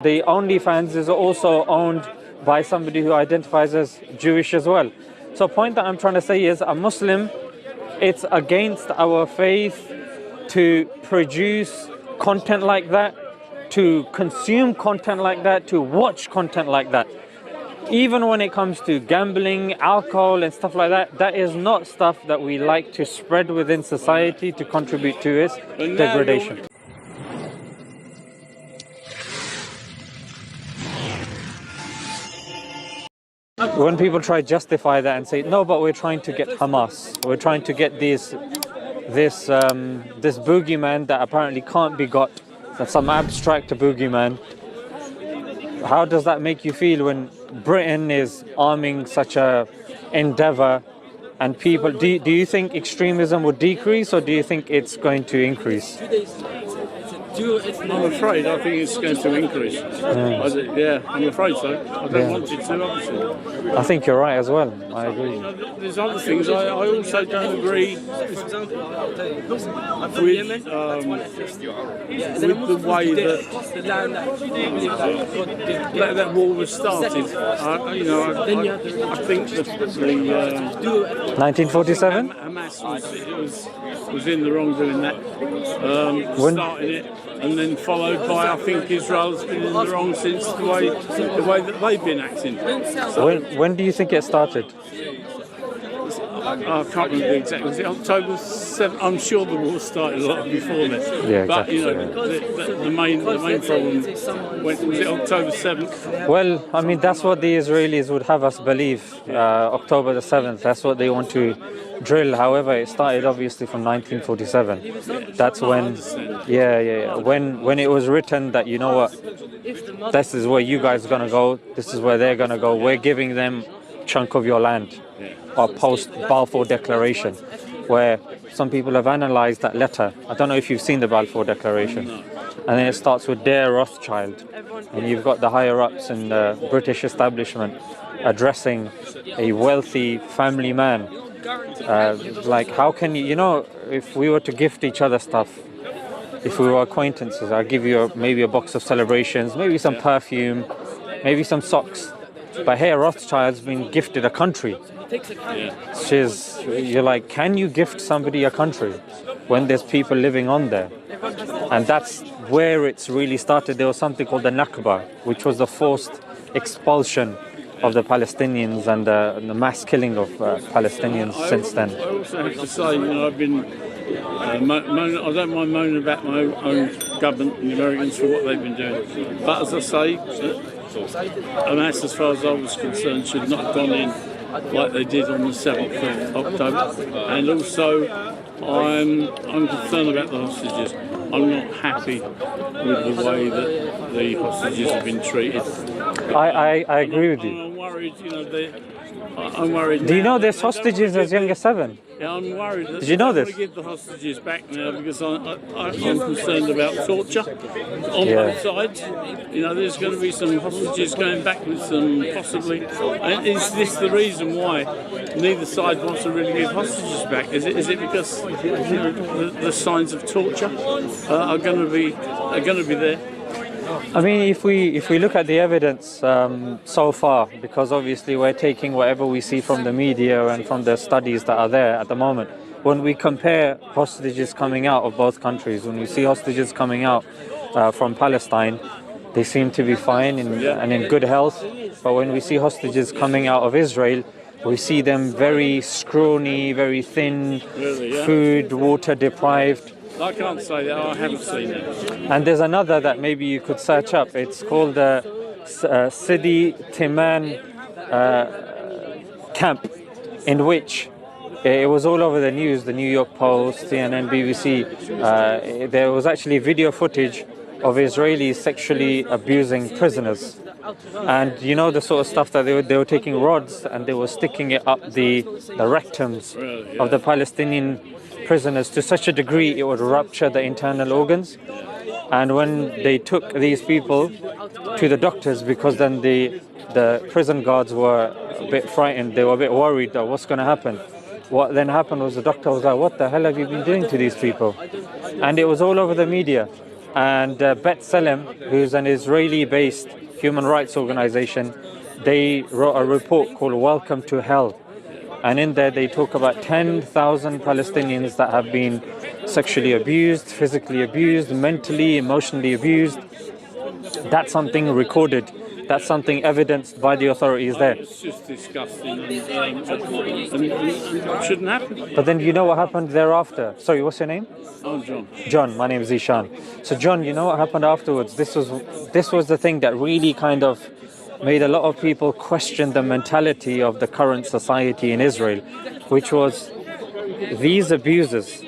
The OnlyFans is also owned by somebody who identifies as Jewish as well. So the point that I'm trying to say is a Muslim, it's against our faith to produce content like that, to consume content like that, to watch content like that. Even when it comes to gambling, alcohol and stuff like that, that is not stuff that we like to spread within society to contribute to its degradation. When people try to justify that and say, no, but we're trying to get Hamas, we're trying to get this boogeyman that apparently can't be got, that's some abstract boogeyman. How does that make you feel when Britain is arming such a endeavor and people, do you think extremism would decrease or do you think it's going to increase? I'm afraid I think it's going to increase. Yeah, I'm afraid so. I don't want it to, obviously. I think you're right as well. I agree. There's other things I also don't agree with the way that war was started. I think the 1947? Hamas was in the wrong doing that. Starting it. And then followed by, I think Israel's been in the wrong since the way that they've been acting. So when do you think it started? I can't remember exactly. Was it October 7th? I'm sure the war started a lot before then. Yeah, exactly. But the main problem, was it October 7th? Well, I mean, that's what the Israelis would have us believe, October the 7th. That's what they want to drill. However, it started obviously from 1947. That's when, when it was written that, you know what, this is where you guys are going to go, this is where they're going to go, we're giving them a chunk of your land. Or post-Balfour Declaration, where some people have analysed that letter. I don't know if you've seen the Balfour Declaration. And then it starts with Dear Rothschild. And you've got the higher-ups in the British establishment addressing a wealthy family man. Like, how can you, if we were to gift each other stuff, if we were acquaintances, I'll give you maybe a box of celebrations, maybe some perfume, maybe some socks. But here, Rothschild's been gifted a country. You're like, can you gift somebody a country when there's people living on there? And that's where it's really started. There was something called the Nakba, which was the forced expulsion of the Palestinians and the mass killing of Palestinians since then. I also have to say, I've been I don't mind moaning about my own government and the Americans for what they've been doing. But as I say, Hamas, as far as I was concerned, should not have gone in like they did on the 7th of October. And also, I'm concerned about the hostages. I'm not happy with the way that the hostages have been treated. I agree with you. I'm worried, I'm worried. Do you know there's hostages as young as 7? Yeah, I'm worried. Did you know this? I want to give the hostages back now because I'm concerned about torture on both sides. There's going to be some hostages going back with some possibly. And is this the reason why neither side wants to really give hostages back? Is it because the signs of torture are going to be there? I mean, if we look at the evidence so far, because obviously we're taking whatever we see from the media and from the studies that are there at the moment, when we compare hostages coming out of both countries, when we see hostages coming out from Palestine, they seem to be fine and in good health. But when we see hostages coming out of Israel, we see them very scrawny, very thin, food, water deprived. I can't say that. I haven't seen it. And there's another that maybe you could search up. It's called the Sidi Timan camp, in which it was all over the news, the New York Post, CNN, BBC. There was actually video footage of Israelis sexually abusing prisoners. And the sort of stuff that they were taking rods and they were sticking it up the rectums of the Palestinian prisoners to such a degree it would rupture the internal organs. And when they took these people to the doctors, because then the prison guards were a bit frightened, they were a bit worried that what's going to happen. What then happened was the doctor was like, what the hell have you been doing to these people? And it was all over the media. And B'Tselem, who's an Israeli-based human rights organization, they wrote a report called Welcome to Hell. And in there they talk about 10,000 Palestinians that have been sexually abused, physically abused, mentally, emotionally abused. That's something recorded. That's something evidenced by the authorities there. It's just disgusting and shouldn't happen. But then you know what happened thereafter? Sorry, what's your name? I'm John. John, my name is Ishan. So John, you know what happened afterwards? This was the thing that really kind of made a lot of people question the mentality of the current society in Israel, which was these abusers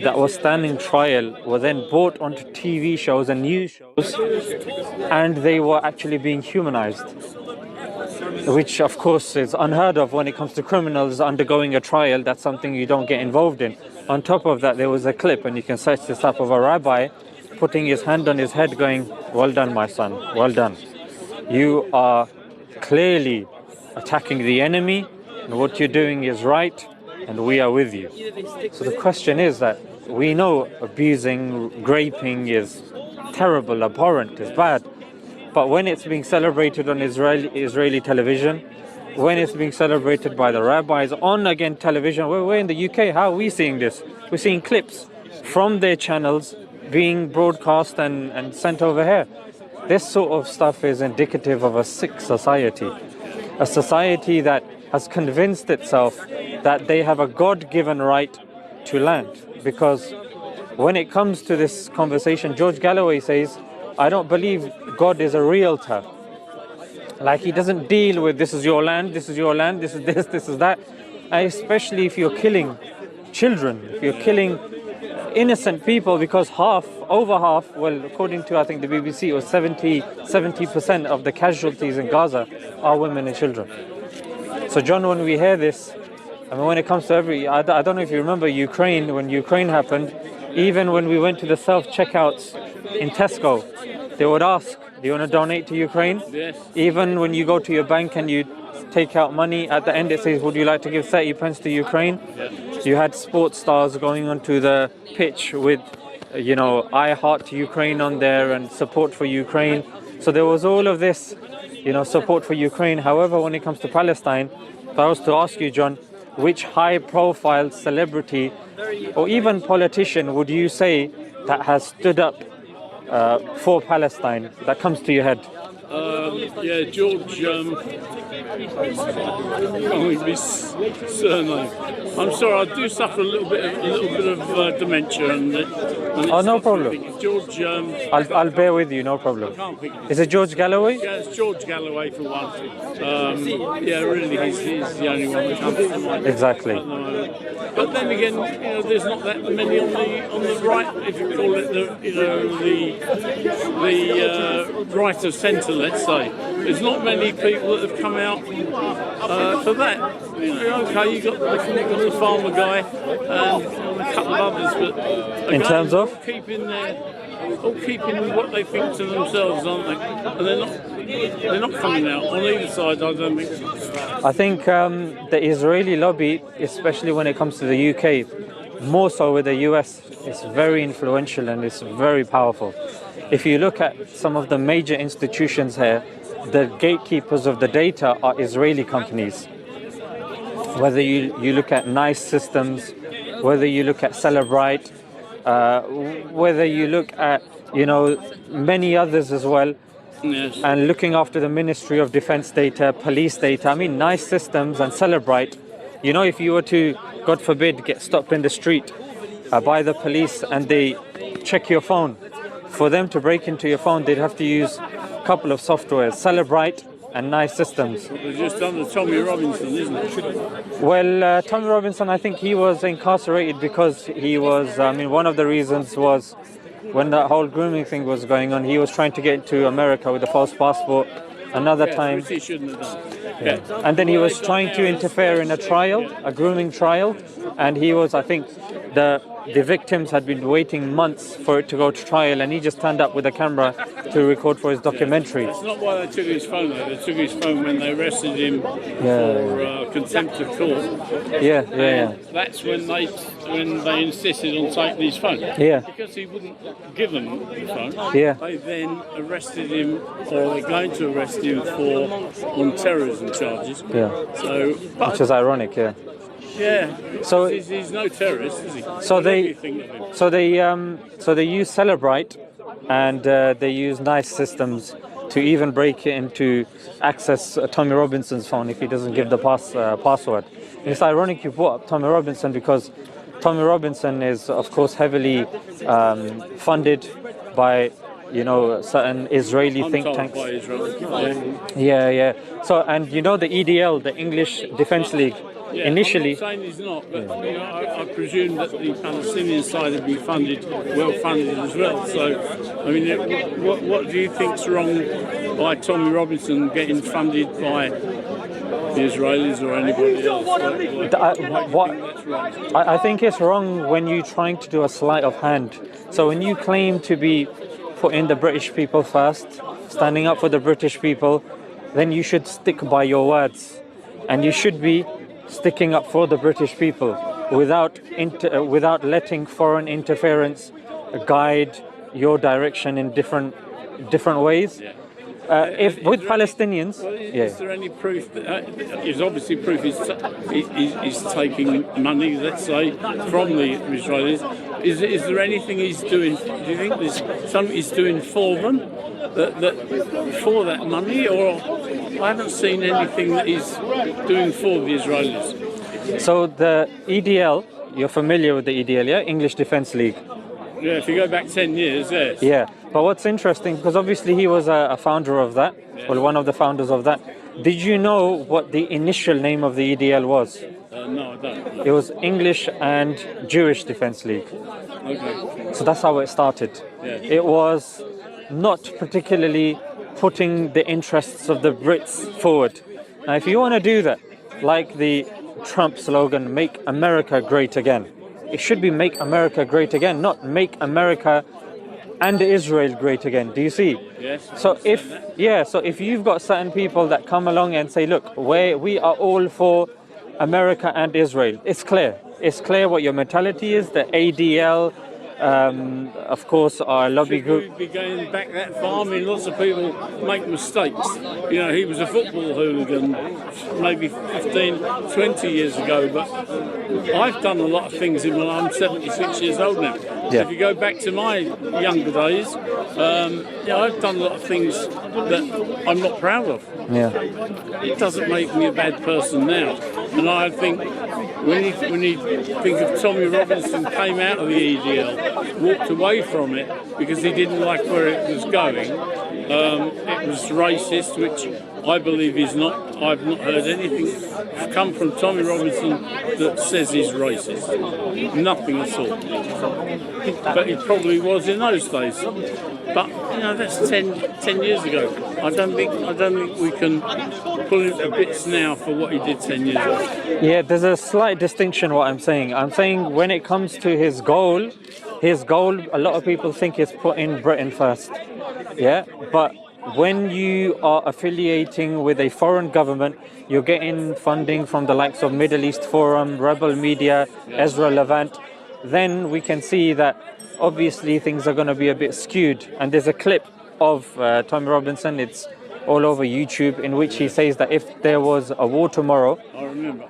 that were standing trial were then brought onto TV shows and news shows, and they were actually being humanized, which of course is unheard of when it comes to criminals undergoing a trial. That's something you don't get involved in. On top of that, there was a clip, and you can search this up, of a rabbi putting his hand on his head going, "Well done, my son, well done. You are clearly attacking the enemy, and what you're doing is right, and we are with you." So the question is that we know abusing, raping is terrible, abhorrent, is bad. But when it's being celebrated on Israeli television, when it's being celebrated by the rabbis on, again, television, we're in the UK, how are we seeing this? We're seeing clips from their channels being broadcast and sent over here. This sort of stuff is indicative of a sick society. A society that has convinced itself that they have a God-given right to land. Because when it comes to this conversation, George Galloway says, I don't believe God is a realtor. Like, he doesn't deal with this is your land, this is your land, this is this, this is that. And especially if you're killing children, if you're killing innocent people, because over half, well, according to I think the BBC, it was 70% of the casualties in Gaza are women and children. So John, when we hear this, I mean, when it comes to I don't know if you remember Ukraine, when Ukraine happened, even when we went to the self-checkouts in Tesco, they would ask, do you want to donate to Ukraine? Yes. Even when you go to your bank and you take out money, at the end it says, would you like to give 30 pence to Ukraine? Yes. You had sports stars going onto the pitch with, I heart Ukraine on there and support for Ukraine. So there was all of this, support for Ukraine. However, when it comes to Palestine, if I was to ask you, John, which high-profile celebrity or even politician would you say that has stood up for Palestine that comes to your head? George. Surname. I'm sorry, I do suffer a little bit of dementia, and no problem. George. I'll bear with you, no problem. Is it George Galloway? Yeah, it's George Galloway for one. Really, he's the only one that comes to mind. Exactly. But then again, there's not that many on the right, if you call it the right of centre, let's say. There's not many people that have come out for that. Okay, you've got the farmer guy and a couple of others, but again, in terms of all keeping what they think to themselves, aren't they? And they're not coming out on either side, I don't think. I think the Israeli lobby, especially when it comes to the UK, more so with the US, is very influential and it's very powerful. If you look at some of the major institutions here, the gatekeepers of the data are Israeli companies. Whether you look at Nice Systems, whether you look at Celebrite, whether you look at many others as well. Yes. And looking after the Ministry of Defense data, police data. I mean, Nice Systems and Celebrite. If you were to, God forbid, get stopped in the street by the police and they check your phone, for them to break into your phone, they'd have to use a couple of softwares, Celebrite and Nice Systems. They've just done the Tommy Robinson, isn't it? Well, Tommy Robinson, I think he was incarcerated because he was, one of the reasons was when that whole grooming thing was going on, he was trying to get to America with a false passport. Another time, Which he shouldn't have done. Yeah. And then he was trying to interfere in a trial, a grooming trial, and he was, I think, the the victims had been waiting months for it to go to trial, and he just turned up with a camera to record for his documentary. That's not why they took his phone, though. They took his phone when they arrested him for contempt of court. That's when they insisted on taking his phone. Yeah. Because he wouldn't give them the phone. Yeah. They then arrested him, or they're going to arrest him on terrorism charges. Yeah. So, Which is ironic, yeah. Yeah. So he's no terrorist, is he? So they use Celebrite, and they use nice systems to even break into access Tommy Robinson's phone if he doesn't give the password. And it's ironic you brought up Tommy Robinson, because Tommy Robinson is, of course, heavily funded by, certain Israeli think tanks. By Israel. Yeah. So, and the EDL, the English Defence League, Yeah, initially. I'm not saying he's not, but I presume that the Palestinian side would be well funded as well. So, I mean, what do you think's wrong by Tommy Robinson getting funded by the Israelis or anybody else? I think it's wrong when you're trying to do a sleight of hand. So when you claim to be putting the British people first, standing up for the British people, then you should stick by your words, and you should be sticking up for the British people without letting foreign interference guide your direction in different ways. If with Palestinians, is there any proof that is obviously proof he's taking money, let's say, from the Israelis? Is there anything he's doing? Do you think there's something he's doing for them for that money, or I haven't seen anything that he's doing for the Israelis? So the EDL, you're familiar with the EDL, yeah? English Defence League. Yeah, if you go back 10 years, yes. Yeah, but what's interesting, because obviously he was a founder of that, well, one of the founders of that. Did you know what the initial name of the EDL was? No, I don't. It was English and Jewish Defence League. Okay. So that's how it started. Yeah. It was not particularly putting the interests of the Brits forward. Now, if you want to do that, like the Trump slogan, "Make America Great Again," it should be "Make America Great Again," not "Make America and Israel Great Again." Do you see? Yes. So if you've got certain people that come along and say, "Look, we are all for America and Israel," it's clear. It's clear what your mentality is. The ADL, of course, our lobby group. Should we be going back that far? I mean, lots of people make mistakes. He was a football hooligan maybe 15, 20 years ago, but I've done a lot of things when I'm 76 years old now. Yeah. So if you go back to my younger days, I've done a lot of things that I'm not proud of. Yeah. It doesn't make me a bad person now. And I think when you think of Tommy Robinson came out of the EDL, walked away from it because he didn't like where it was going, it was racist, which I believe is not. I've not heard anything come from Tommy Robinson that says he's racist. Nothing at all. But he probably was in those days. But that's 10 years ago. I don't think we can pull him to bits now for what he did 10 years ago. Yeah, there's a slight distinction what I'm saying. I'm saying when it comes to his goal, a lot of people think is putting Britain first. Yeah, but when you are affiliating with a foreign government, you're getting funding from the likes of Middle East Forum, Rebel Media, Ezra Levant, then we can see that obviously things are going to be a bit skewed. And there's a clip of Tommy Robinson, it's all over YouTube, in which he says that if there was a war tomorrow, I remember.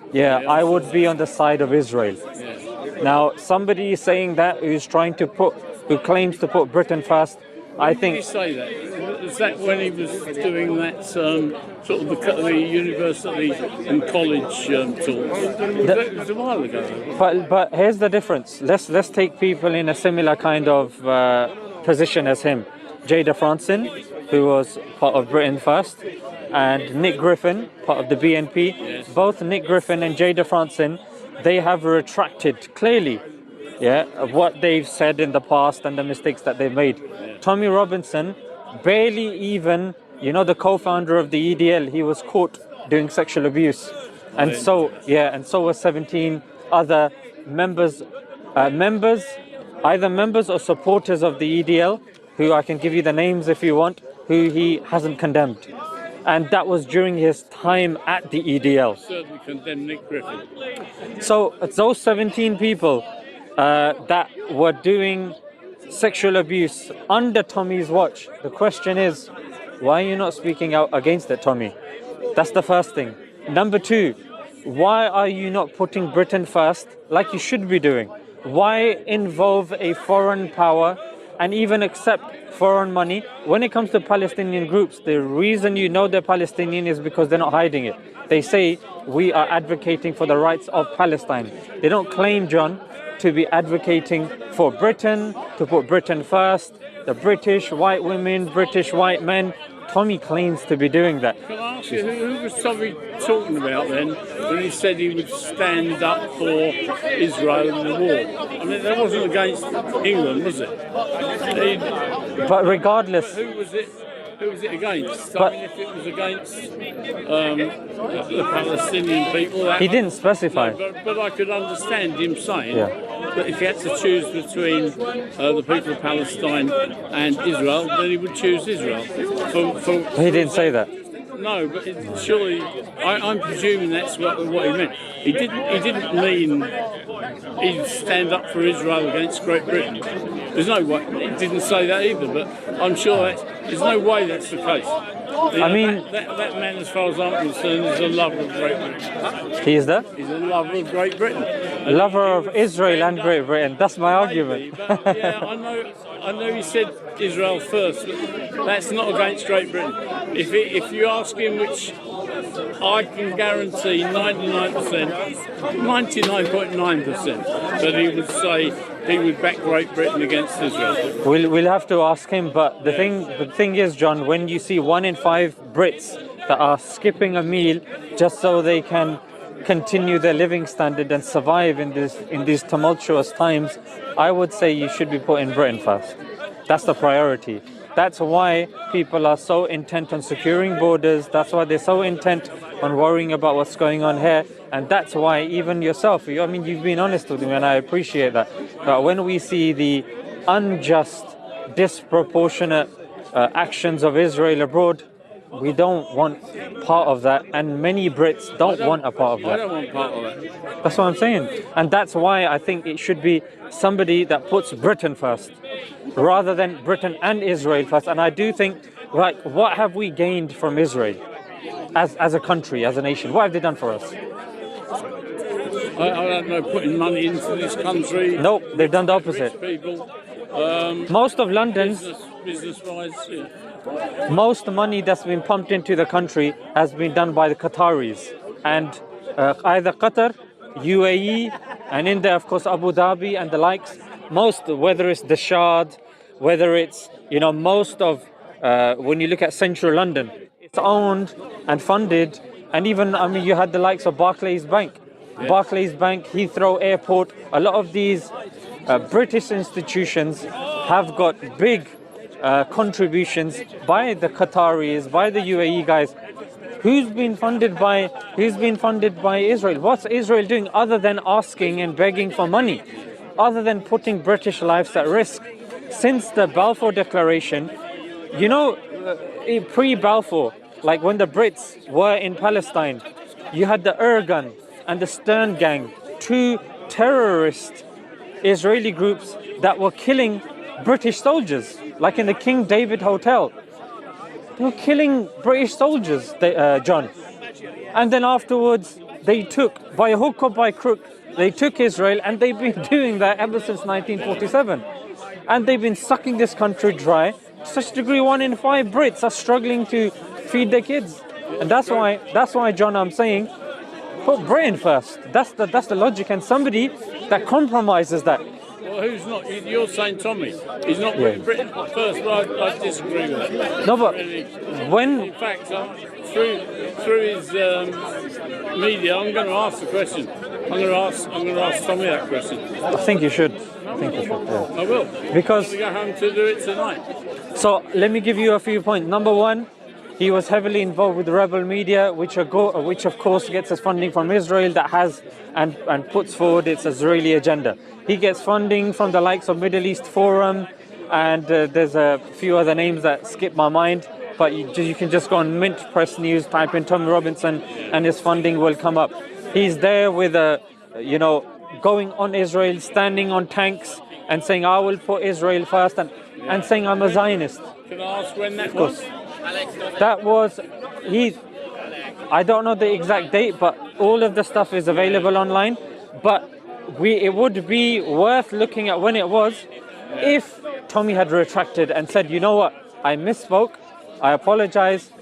I would be on the side of Israel. Yeah. Now, somebody saying that who claims to put Britain first, I think. Did he say that? Was that when he was doing that sort of the university and college talks? It was a while ago. But here's the difference. Let's take people in a similar kind of position as him. Jada Franson, who was part of Britain First, and Nick Griffin, part of the BNP. Yes. Both Nick Griffin and Jada Franson, they have retracted clearly, what they've said in the past and the mistakes that they've made. Tommy Robinson, barely even, the co-founder of the EDL, he was caught doing sexual abuse, and so were 17 other members members, either members or supporters of the EDL, who I can give you the names if you want, who he hasn't condemned. And that was during his time at the EDL. Certainly condemn Nick Griffin. So those 17 people that were doing sexual abuse under Tommy's watch, the question is, why are you not speaking out against it, Tommy? That's the first thing. Number two, why are you not putting Britain first like you should be doing? Why involve a foreign power and even accept foreign money? When it comes to Palestinian groups, the reason you know they're Palestinian is because they're not hiding it. They say, we are advocating for the rights of Palestine. They don't claim, John, to be advocating for Britain, to put Britain first, the British white women, British white men. Tommy claims to be doing that. Can I ask you, who was Tommy talking about then when he said he would stand up for Israel in the war? I mean, that wasn't against England, was it? But regardless... Who was it? Who was it against? I mean, if it was against the Palestinian people... He didn't specify. No, but I could understand him saying that if he had to choose between the people of Palestine and Israel, then he would choose Israel. He didn't say that. No, but surely, I'm presuming that's what he meant. He didn't mean he'd stand up for Israel against Great Britain. There's no way. He didn't say that either, but I'm sure there's no way that's the case. I mean, that man, as far as I'm concerned, is a lover of Great Britain. He is that? He's a lover of Great Britain. A lover of Israel and Great Britain. That's my argument. But, yeah, I know he said Israel first, but that's not against Great Britain. If you ask him, which I can guarantee 99.9% that he would say he would back Great Britain against Israel. We'll have to ask him, but the thing is, John, when you see 1 in 5 Brits that are skipping a meal just so they can continue their living standard and survive in these tumultuous times, I would say you should be putting Britain first. That's the priority. That's why people are so intent on securing borders. That's why they're so intent on worrying about what's going on here. And that's why even yourself, I mean, you've been honest with me and I appreciate that. But when we see the unjust, disproportionate actions of Israel abroad, we don't want part of that. And many Brits don't want a part of that. I don't want part of that. That's what I'm saying. And that's why I think it should be somebody that puts Britain first, rather than Britain and Israel first. And I do think, like, what have we gained from Israel as a country, as a nation? What have they done for us? I don't know, putting money into this country. Nope, they've done the opposite. People, most of London's, business-wise, yeah. most money that's been pumped into the country has been done by the Qataris. And either Qatar, UAE, and in there, of course, Abu Dhabi and the likes. Most, whether it's the Shard, whether it's, most of, when you look at central London, it's owned and funded. And even, you had the likes of Barclays Bank. Yeah. Barclays Bank, Heathrow Airport, a lot of these British institutions have got big contributions by the Qataris, by the UAE guys. Who's been funded by Israel? What's Israel doing other than asking and begging for money? Other than putting British lives at risk? Since the Balfour Declaration, pre-Balfour, like when the Brits were in Palestine, you had the Yirgun and the Stern Gang, 2 terrorist Israeli groups that were killing British soldiers, like in the King David Hotel. They were killing British soldiers, John. And then afterwards, they took, by hook or by crook, they took Israel, and they've been doing that ever since 1947. And they've been sucking this country dry to such a degree 1 in 5 Brits are struggling to feed their kids. And that's why, John, I'm saying, put Britain first. That's the logic, and somebody that compromises that. Well, who's not? You're saying Tommy. He's not putting Britain first, but I disagree with that. No, but when... In fact, through his media, I'm going to ask the question. I'm going to ask Tommy that question. I think you should. Yeah. I will. Because... I'm going to go home to do it tonight. So, let me give you a few points. Number one, He was heavily involved with rebel media, which of course gets its funding from Israel, that has and puts forward its Israeli agenda. He gets funding from the likes of Middle East Forum, and there's a few other names that skip my mind, but you can just go on Mint Press News, type in Tommy Robinson, and his funding will come up. He's there with going on Israel, standing on tanks and saying, I will put Israel first, and saying I'm a Zionist. Can I ask when that was? That was, I don't know the exact date, but all of the stuff is available online. But it would be worth looking at when it was, if Tommy had retracted and said, you know what, I misspoke, I apologize,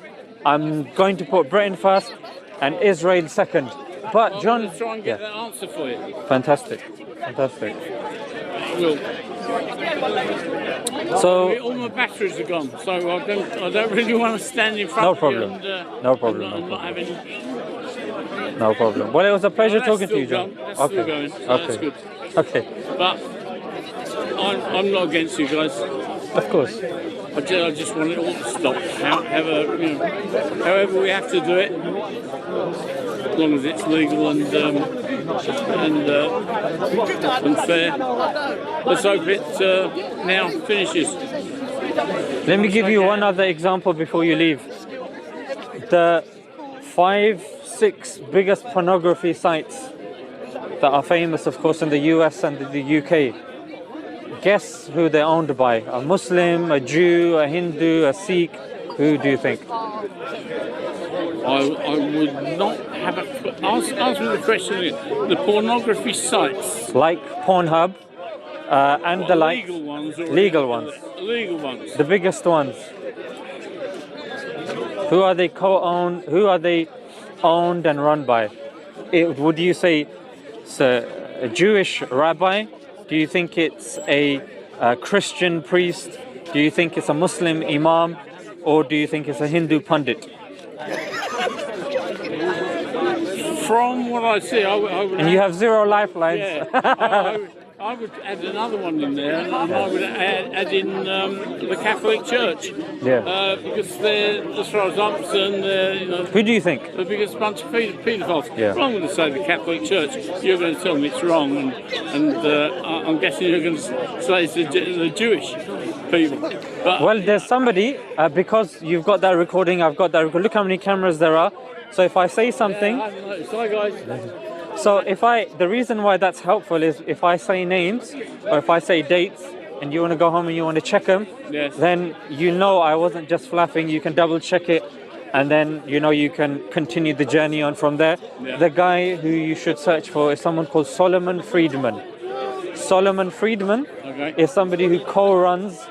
I'm going to put Britain first and Israel second. But John, I'm going to try and get that answer for you. Fantastic. Well, so all my batteries are gone, so I don't really want to stand in front no of problem. you and No problem. and not having. No problem. Well, it was a pleasure talking to you, John. That's still going. So that's good. Okay. But I'm not against you guys. Of course. I just want it all to stop. However we have to do it, as long as it's legal and fair. Let's hope it now finishes. Let me give you one other example before you leave. The 5-6 biggest pornography sites that are famous, of course, in the US and the UK. Guess who they're owned by? A Muslim, a Jew, a Hindu, a Sikh? Who do you think? I would not have a... Answer the question again. The pornography sites. Like Pornhub and the like. Legal ones. Legal ones. Legal ones. The biggest ones. Who are they co-owned? Who are they owned and run by? Would you say it's a Jewish rabbi? Do you think it's a Christian priest? Do you think it's a Muslim imam? Or do you think it's a Hindu pundit? From what I see, I would... And you have 0 lifelines. Yeah, I would add another one in there, and I would add in the Catholic Church. Yeah. Because they're, as far as I'm concerned, Who do you think? the biggest bunch of paedophiles. Yeah. Well, I'm going to say the Catholic Church. You're going to tell me it's wrong, and I'm guessing you're going to say it's the Jewish people. But, well, there's somebody, because you've got that recording, I've got that recording. Look how many cameras there are. So if I say something... I haven't noticed. Hi, guys. So the reason why that's helpful is if I say names or if I say dates and you want to go home and you want to check them, Yes. then you know I wasn't just flapping. You can double check it, and then you can continue the journey on from there. Yeah. The guy who you should search for is someone called Solomon Friedman. Solomon Friedman is somebody who co-runs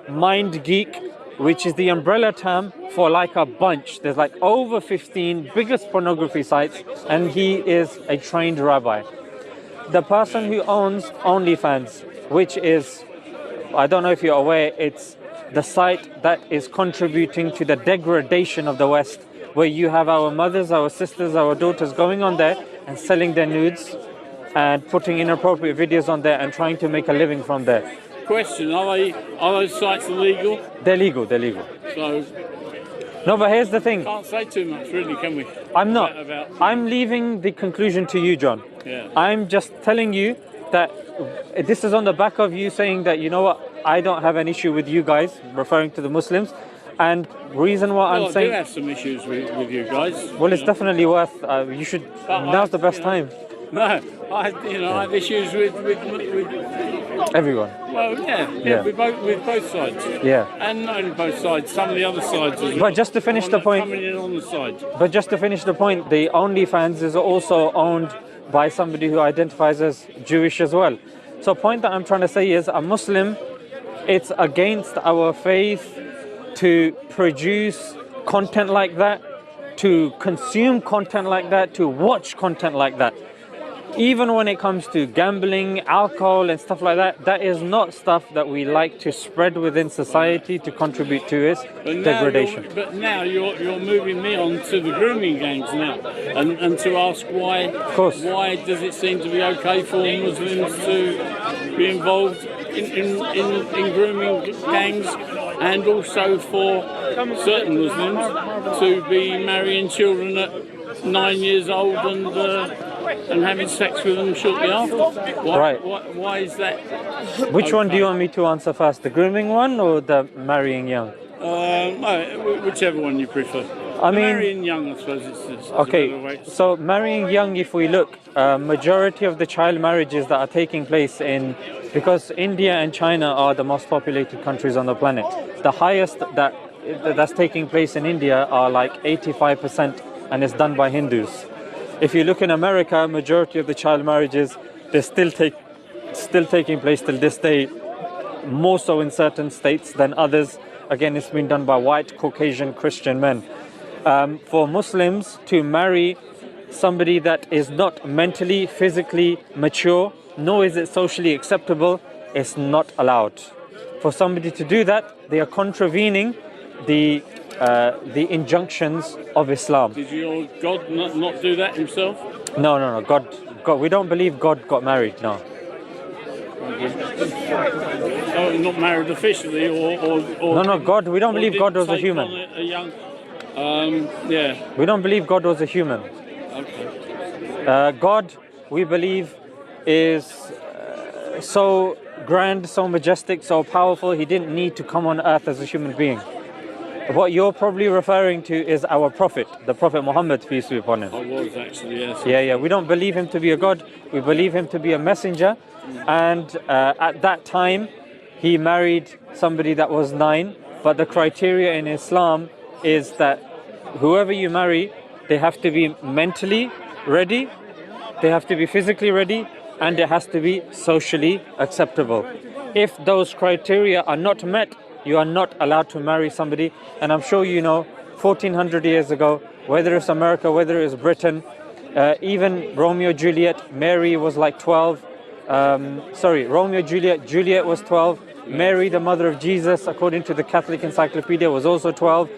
Mind Geek, which is the umbrella term for like a bunch. There's like over 15 biggest pornography sites, and he is a trained rabbi. The person who owns OnlyFans, which is, I don't know if you're aware, it's the site that is contributing to the degradation of the West, where you have our mothers, our sisters, our daughters going on there and selling their nudes and putting inappropriate videos on there and trying to make a living from there. Question, are those sites illegal? They're legal. So No, but here's the thing. can't say too much, really, can we? I'm not. About- I'm leaving the conclusion to you, John. Yeah. I'm just telling you that this is on the back of you saying that, you know what, I don't have an issue with you guys, referring to the Muslims. And reason why I'm I saying... do have some issues with you guys. Well, it's definitely worth... you should... Now's the best time. No, I had issues with Everyone. well, yeah. With both sides. Yeah. And not only both sides, some of the other sides as well. But just to finish the point... Coming in on the side. But just to finish the point, the OnlyFans is also owned by somebody who identifies as Jewish as well. So point that I'm trying to say is, a Muslim, it's against our faith to produce content like that, to consume content like that, to watch content like that. Even when it comes to gambling, alcohol and stuff like that, that is not stuff that we like to spread within society to contribute to its degradation. But now you're moving me on to the grooming gangs now, and to ask why does it seem to be okay for Muslims to be involved in grooming gangs and also for certain Muslims to be marrying children at 9 years old and having sex with them shortly after. Why is that? Which one do you want me to answer first, the grooming one or the marrying young? Whichever one you prefer. I mean, marrying young, I suppose it's okay, a better way to so marrying young, if we look, majority of the child marriages that are taking place because India and China are the most populated countries on the planet. The highest that's taking place in India are like 85%, and it's done by Hindus. If you look in America, majority of the child marriages, they're still taking place till this day, more so in certain states than others. Again, it's been done by white, Caucasian, Christian men. For Muslims to marry somebody that is not mentally, physically mature, nor is it socially acceptable, it's not allowed. For somebody to do that, they are contravening the injunctions of Islam. Did your God not do that himself? No. God, we don't believe God got married, no. Oh, not married officially, or No, God, we don't believe God was a human. We don't believe God was a human. Okay. God, we believe, is so grand, so majestic, so powerful, he didn't need to come on earth as a human being. What you're probably referring to is our Prophet, the Prophet Muhammad, peace be upon him. I was actually, yes. Yeah. We don't believe him to be a God. We believe him to be a messenger. And at that time, he married somebody that was 9. But the criteria in Islam is that whoever you marry, they have to be mentally ready, they have to be physically ready, and it has to be socially acceptable. If those criteria are not met, you are not allowed to marry somebody. And I'm sure you know, 1400 years ago, whether it's America, whether it's Britain, even Romeo Juliet, Mary was like 12. Romeo Juliet was 12. Mary, the mother of Jesus, according to the Catholic Encyclopedia, was also 12.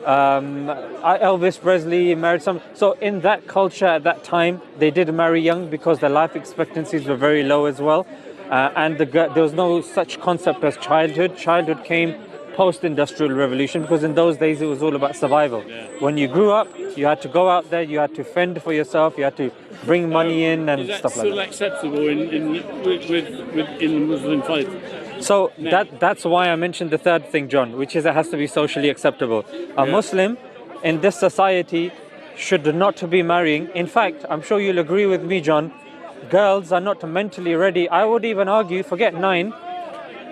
Elvis Presley married some. So in that culture at that time, they did marry young because their life expectancies were very low as well. And there was no such concept as childhood. Childhood came post-industrial revolution, because in those days it was all about survival. When you grew up, you had to go out there, you had to fend for yourself, you had to bring money in and stuff like that. Is that still acceptable in the Muslim faith? So that's why I mentioned the third thing, John, which is it has to be socially acceptable. A Muslim in this society should not be marrying. In fact, I'm sure you'll agree with me, John, girls are not mentally ready. I would even argue, forget 9,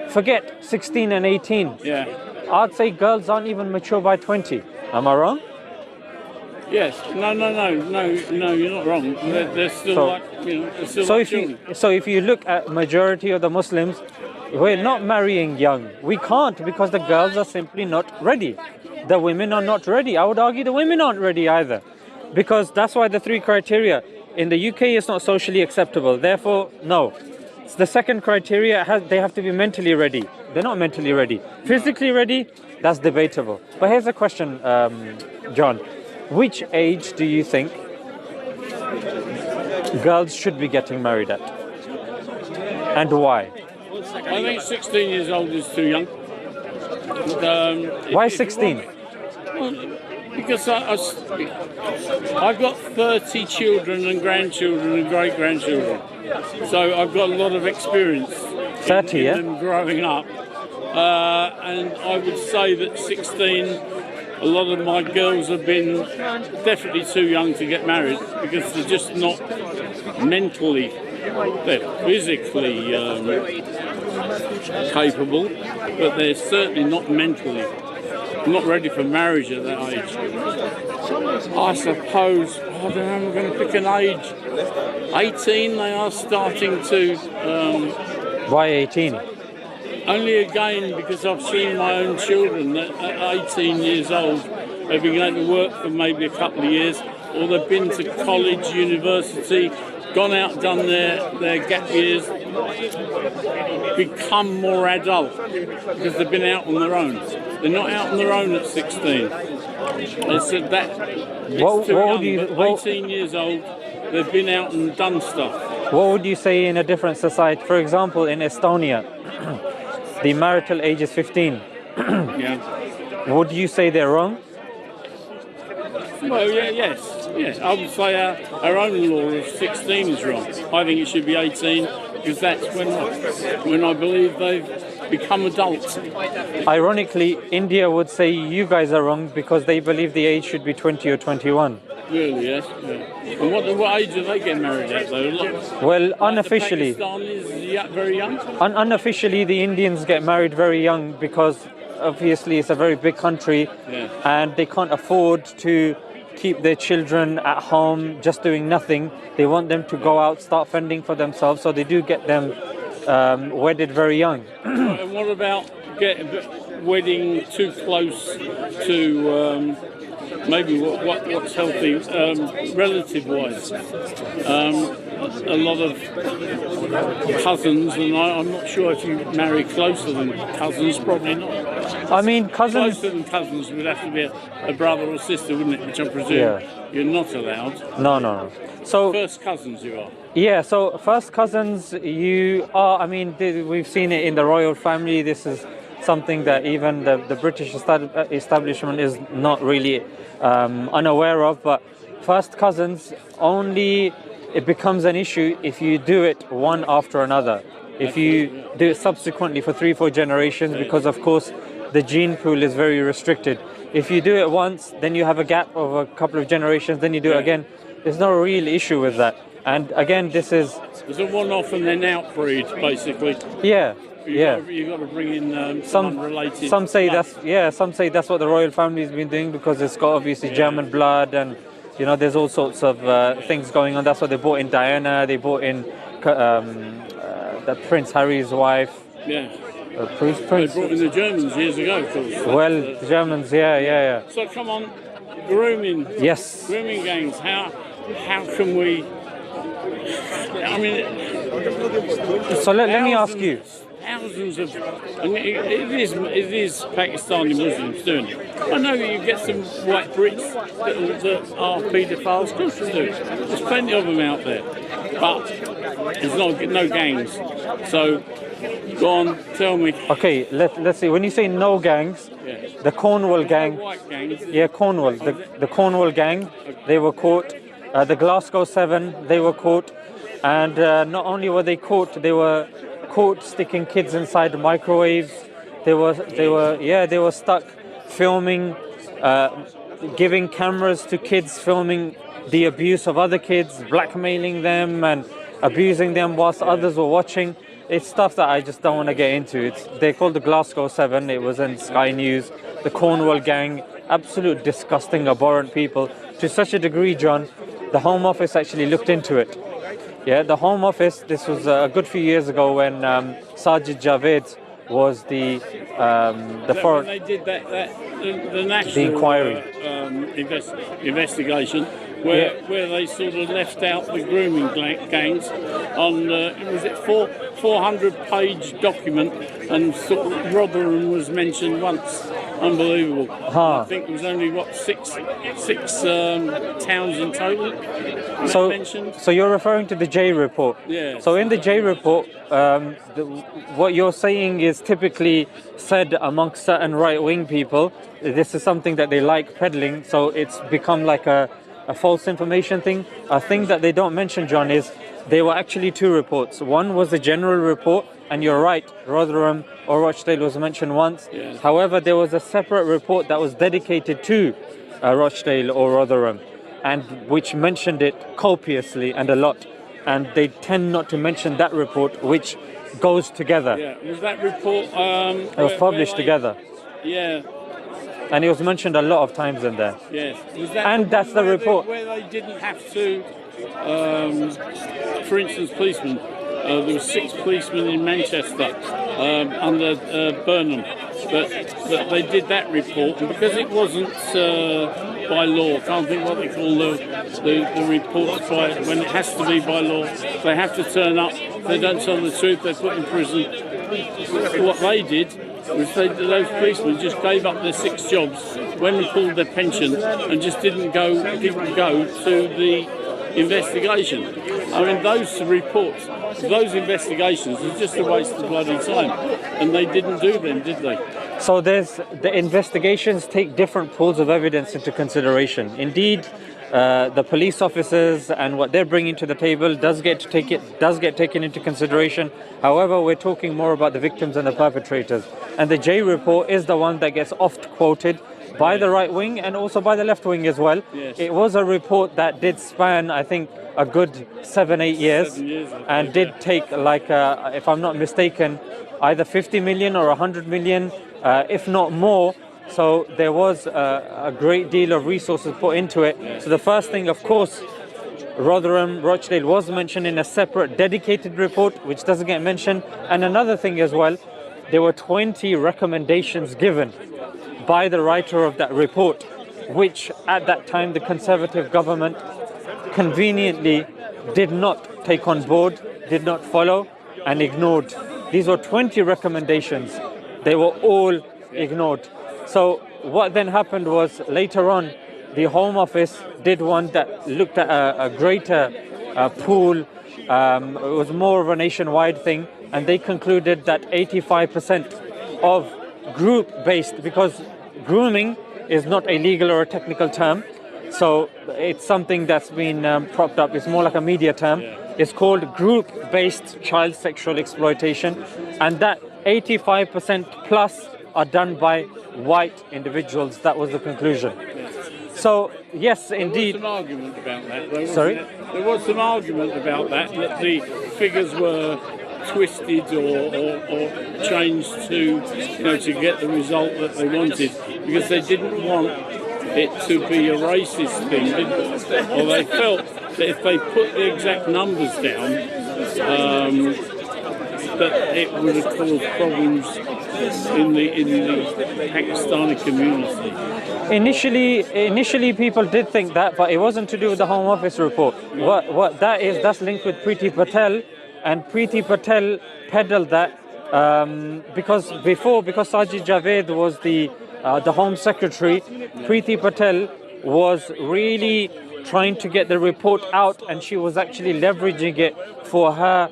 forget 16 and 18. Yeah. I'd say girls aren't even mature by 20. Am I wrong? Yes. No, you're not wrong. They're still they're still children. So if you look at majority of the Muslims, we're not marrying young. We can't, because the girls are simply not ready. The women are not ready. I would argue the women aren't ready either, because that's why the 3 criteria. In the UK, it's not socially acceptable. Therefore, no. The second criteria, they have to be mentally ready. They're not mentally ready. Physically ready, that's debatable. But here's a question, John. Which age do you think girls should be getting married at? And why? I think 16 years old is too young. Why 16? Because I've got 30 children and grandchildren and great-grandchildren. So I've got a lot of experience 30, in them growing up. And I would say that 16, a lot of my girls have been definitely too young to get married, because they're just not mentally, they're physically capable, but they're certainly not mentally. Not ready for marriage at that age. I suppose, I don't know, I'm going to pick an age. 18, they are starting to... Why 18? Only again because I've seen my own children that at 18 years old, they've been going to work for maybe a couple of years, or they've been to college, university, gone out, done their gap years, become more adult because they've been out on their own. They're not out on their own at 16. They said that it's too young, but 18 years old, they've been out and done stuff. What would you say in a different society? For example, in Estonia, the marital age is 15. Yeah. Would you say they're wrong? Well, yes. I would say our own law of 16 is wrong. I think it should be 18 because that's when I believe they've become adults. Ironically, India would say you guys are wrong because they believe the age should be 20 or 21. Really, yes. Yeah. And what age do they get married at, though? Well, unofficially, The Pakistanis is very young? Unofficially, the Indians get married very young because obviously it's a very big country, and they can't afford to keep their children at home just doing nothing. They want them to go out, start fending for themselves, so they do get them wedded very young. And what about wedding too close to maybe what's healthy relative-wise? A lot of cousins, and I'm not sure if you marry closer than cousins, probably not. I mean, cousins... Closer than cousins would have to be a brother or sister, wouldn't it? Which I presume you're not allowed. No. So first cousins you are. Yeah, so first cousins you are, I mean, we've seen it in the royal family. This is something that even the British establishment is not really unaware of, but first cousins only, it becomes an issue if you do it one after another. If you do it subsequently for 3-4 generations, because of course the gene pool is very restricted. If you do it once, then you have a gap of a couple of generations, then you do it again. There's no real issue with that. And again, this is... There's a one-off and then outbreed, basically. Yeah. You've got to bring in someone related. Some say that's what the royal family has been doing because it's got obviously German blood, and you know there's all sorts of things going on. That's why they brought in Diana. They brought in Prince Harry's wife. Yeah. Prince. They brought in the Germans years ago, of course. Well, the Germans, yeah. So come on, grooming. Yes. Grooming gangs. How can we? I mean. So let me ask you. Thousands of, I mean, it is Pakistani Muslims doing it. I know you get some white Brits that are paedophiles, of course you do. There's plenty of them out there, but there's no gangs. So, go on, tell me. Okay, let's see. When you say no gangs, the Cornwall gang, white gangs. Yeah, Cornwall, the Cornwall gang, they were caught. The Glasgow 7, they were caught, and not only were they caught, they were caught sticking kids inside the microwaves. They were stuck filming, giving cameras to kids, filming the abuse of other kids, blackmailing them and abusing them whilst others were watching. It's stuff that I just don't want to get into. They're called the Glasgow 7. It was in Sky News. The Cornwall gang, absolute disgusting, abhorrent people. To such a degree, John, the Home Office actually looked into it. Yeah, the Home Office, this was a good few years ago when Sajid Javed was the foreign... When they did the national the inquiry. Investigation, where they sort of left out the grooming gangs on, was it 400-page document, and sort of Rotherham was mentioned once. Unbelievable. I think it was only, six towns in total mentioned. So you're referring to the J report? Yeah. So in the J report, what you're saying is typically said amongst certain right-wing people. This is something that they like peddling, so it's become like a false information thing. A thing that they don't mention, John, is there were actually two reports. One was the general report, and you're right, Rotherham or Rochdale was mentioned once. Yeah. However, there was a separate report that was dedicated to Rochdale or Rotherham, and which mentioned it copiously and a lot. And they tend not to mention that report, which goes together. Yeah, was that report... it was published together. Yeah. And it was mentioned a lot of times in there. Yes. And that's the report. Where they didn't have to, for instance, policemen. There were 6 policemen in Manchester under Burnham, but they did that report, and because it wasn't by law, I can't think what they call the reports when it has to be by law. They have to turn up. If they don't tell the truth, they're put in prison. What they did was those policemen just gave up their 6 jobs, went and pulled their pension, and just didn't go to the investigation. I mean, those reports, those investigations was just a waste of bloody time, and they didn't do them, did they? So the investigations take different pools of evidence into consideration. Indeed, the police officers and what they're bringing to the table does get taken into consideration. However, we're talking more about the victims and the perpetrators. And the J report is the one that gets oft quoted by the right wing and also by the left wing as well. Yes. It was a report that did span, I think, a good 7-8 years, and did take, like, if I'm not mistaken, either 50 million or 100 million, if not more. So there was a great deal of resources put into it. So the first thing, of course, Rochdale was mentioned in a separate dedicated report, which doesn't get mentioned. And another thing as well, there were 20 recommendations given by the writer of that report, which at that time the Conservative government conveniently did not take on board, did not follow, and ignored. These were 20 recommendations. They were all ignored. So what then happened was, later on, the Home Office did one that looked at a greater pool. It was more of a nationwide thing, and they concluded that 85% of group-based, because grooming is not a legal or a technical term, so it's something that's been propped up. It's more like a media term. It's called group-based child sexual exploitation, and that 85% plus are done by white individuals. That was the conclusion. So yes, indeed. There was some argument about that, though, Sorry? There was some argument about that the figures were twisted or changed to get the result that they wanted, because they didn't want it to be a racist thing, or they felt that if they put the exact numbers down, that it would have caused problems in the Pakistani community. Initially, people did think that, but it wasn't to do with the Home Office report. What that is, that's linked with Preeti Patel, and Preeti Patel peddled that because Sajid Javed was the Home Secretary. Preeti Patel was really trying to get the report out, and she was actually leveraging it for her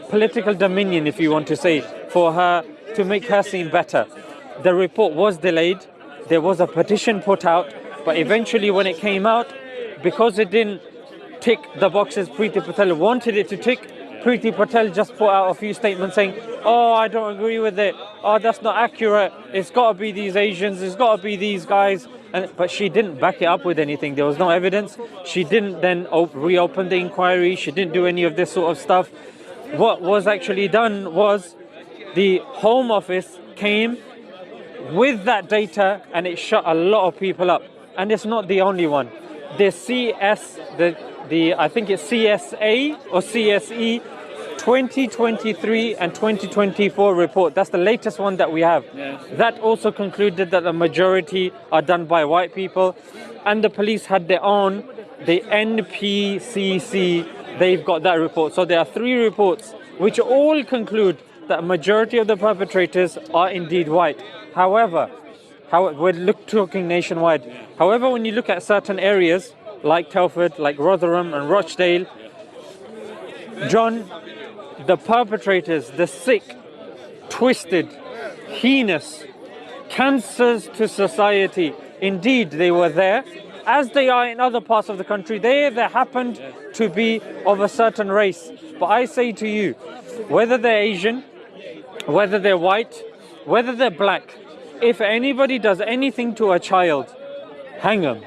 political dominion, if you want to say, for her to make her seem better. The report was delayed. There was a petition put out, but eventually when it came out, because it didn't tick the boxes Preeti Patel wanted it to tick, Preeti Patel just put out a few statements saying, oh, I don't agree with it, oh, that's not accurate, it's got to be these Asians, it's got to be these guys. But she didn't back it up with anything. There was no evidence. She didn't then reopen the inquiry. She didn't do any of this sort of stuff. What was actually done was the Home Office came with that data, and it shut a lot of people up. And it's not the only one. The I think it's CSA or CSE 2023 and 2024 report. That's the latest one that we have. Yes. That also concluded that the majority are done by white people, and the police had their own, the NPCC, they've got that report. So there are 3 reports which all conclude that a majority of the perpetrators are indeed white. However, we're talking nationwide. However, when you look at certain areas like Telford, like Rotherham and Rochdale, John, the perpetrators, the sick, twisted, heinous, cancers to society, indeed they were there, as they are in other parts of the country. They happened to be of a certain race. But I say to you, whether they're Asian, whether they're white, whether they're black, if anybody does anything to a child, hang them.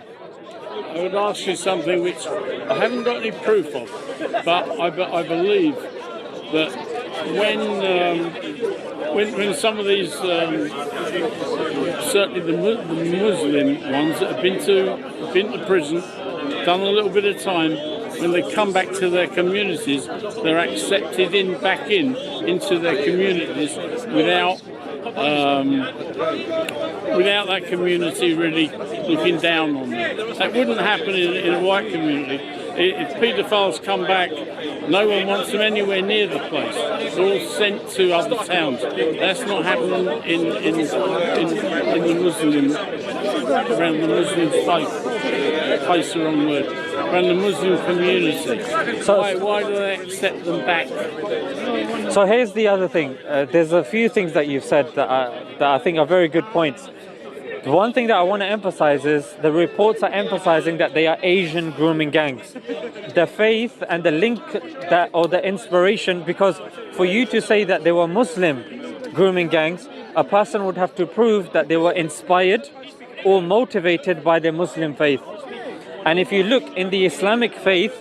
I would ask you something which I haven't got any proof of, but I believe that when some of these, certainly the Muslim ones that have been to prison, done a little bit of time, when they come back to their communities, they're accepted back into their communities without that community really looking down on them. That wouldn't happen in a white community. If paedophiles come back, no one wants them anywhere near the place. They're all sent to other towns. That's not happening in the Muslim, around the Muslim faith. Faith's the wrong word. Around the Muslim community. So, why do they accept them back? So here's the other thing. There's a few things that you've said that I think are very good points. The one thing that I want to emphasize is the reports are emphasizing that they are Asian grooming gangs. The faith and the link that, or the inspiration, because for you to say that they were Muslim grooming gangs, a person would have to prove that they were inspired or motivated by the Muslim faith. And if you look in the Islamic faith,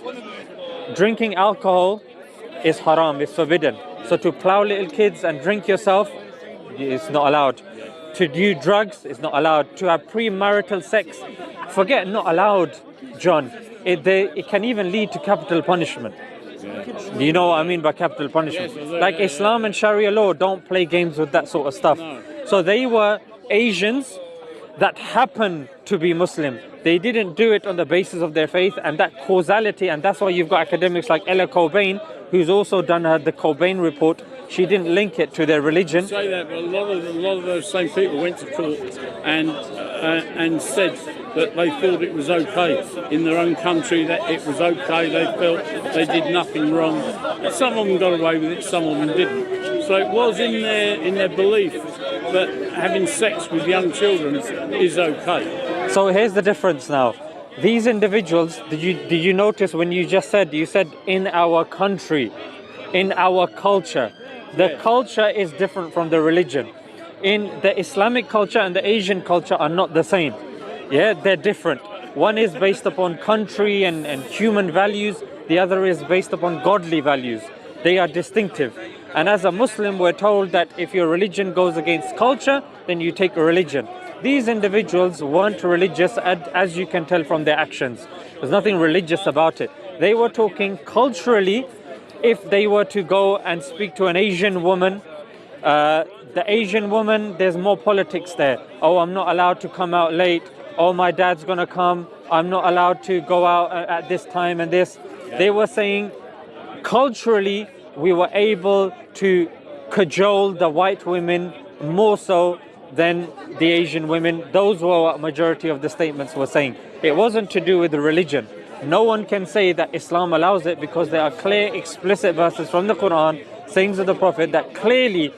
drinking alcohol is haram, is forbidden. So to plow little kids and drink yourself, it's not allowed. To do drugs is not allowed. To have premarital sex, forget not allowed, John. It can even lead to capital punishment. Do you know what I mean by capital punishment? Like Islam and Sharia law don't play games with that sort of stuff. So they were Asians that happen to be Muslim. They didn't do it on the basis of their faith and that causality, and that's why you've got academics like Ella Cobain, who's also done the Cobain report. She didn't link it to their religion. Say that, but a lot of those same people went to court and said that they thought it was okay in their own country, that it was okay. They felt they did nothing wrong. Some of them got away with it, some of them didn't. So it was in their belief that having sex with young children is okay. So here's the difference now. These individuals, did you notice when you said in our country, in our culture? The culture is different from the religion. In the Islamic culture and the Asian culture are not the same. Yeah, they're different. One is based upon country and human values. The other is based upon godly values. They are distinctive. And as a Muslim, we're told that if your religion goes against culture, then you take a religion. These individuals weren't religious, as you can tell from their actions. There's nothing religious about it. They were talking culturally. If they were to go and speak to an Asian woman, the Asian woman, there's more politics there. Oh, I'm not allowed to come out late. Oh, my dad's gonna come. I'm not allowed to go out at this time and this. They were saying culturally we were able to cajole the white women more so than the Asian women. Those were what majority of the statements were saying. It wasn't to do with the religion. No one can say that Islam allows it because there are clear, explicit verses from the Quran, sayings of the Prophet that clearly,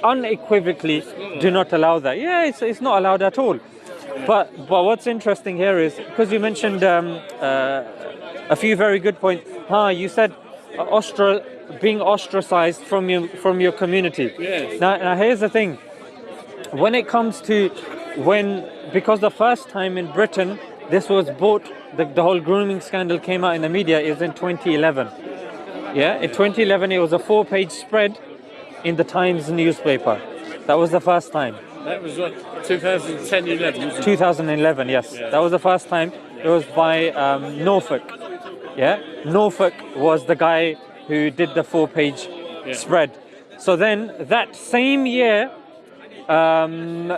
unequivocally do not allow that. Yeah, it's not allowed at all. But what's interesting here is, because you mentioned a few very good points. You said being ostracized from your community. Yes. Now here's the thing. When it comes to because the first time in Britain this was brought, the whole grooming scandal came out in the media is in 2011. Yeah, in 2011 it was a 4-page spread in the Times newspaper. That was the first time. That was what, 2010-11, wasn't it? 2011, yes. Yeah. That was the first time. It was by Norfolk. Yeah, Norfolk was the guy who did the 4-page spread. So then that same year, Nazir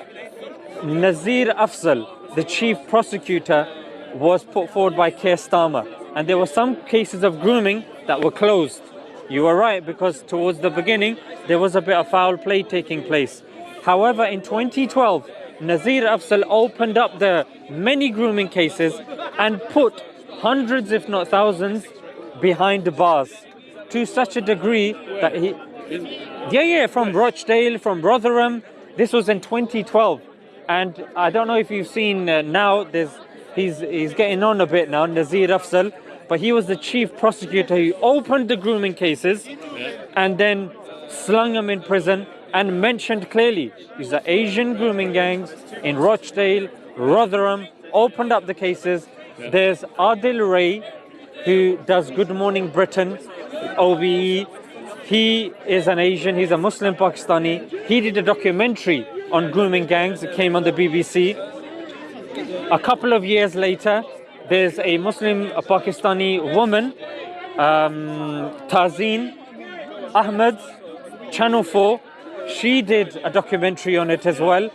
Afzal, the chief prosecutor, was put forward by Keir Starmer, and there were some cases of grooming that were closed. You were right, because towards the beginning there was a bit of foul play taking place. However, in 2012, Nazir Afzal opened up the many grooming cases and put hundreds, if not thousands, behind the bars to such a degree that from Rochdale, from Rotherham. This was in 2012, and I don't know if you've seen now. He's getting on a bit now, Nazir Afzal, but he was the chief prosecutor who opened the grooming cases and then slung them in prison and mentioned clearly these are Asian grooming gangs in Rochdale, Rotherham, opened up the cases. There's Adil Ray, who does Good Morning Britain, OBE. He is an Asian, he's a Muslim Pakistani. He did a documentary on grooming gangs. It came on the BBC. A couple of years later, there's a Muslim, a Pakistani woman, Tazeen Ahmed, Channel 4. She did a documentary on it as well.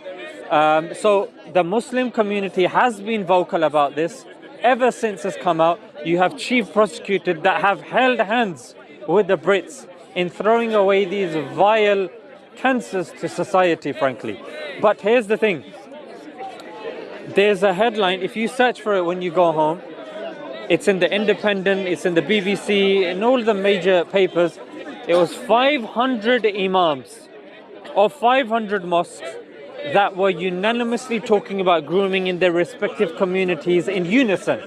So the Muslim community has been vocal about this. ever since it's come out, you have chief prosecutors that have held hands with the Brits in throwing away these vile cancers to society, frankly. But here's the thing. There's a headline, if you search for it when you go home, it's in the Independent, it's in the BBC, in all the major papers. It was 500 imams of 500 mosques that were unanimously talking about grooming in their respective communities in unison.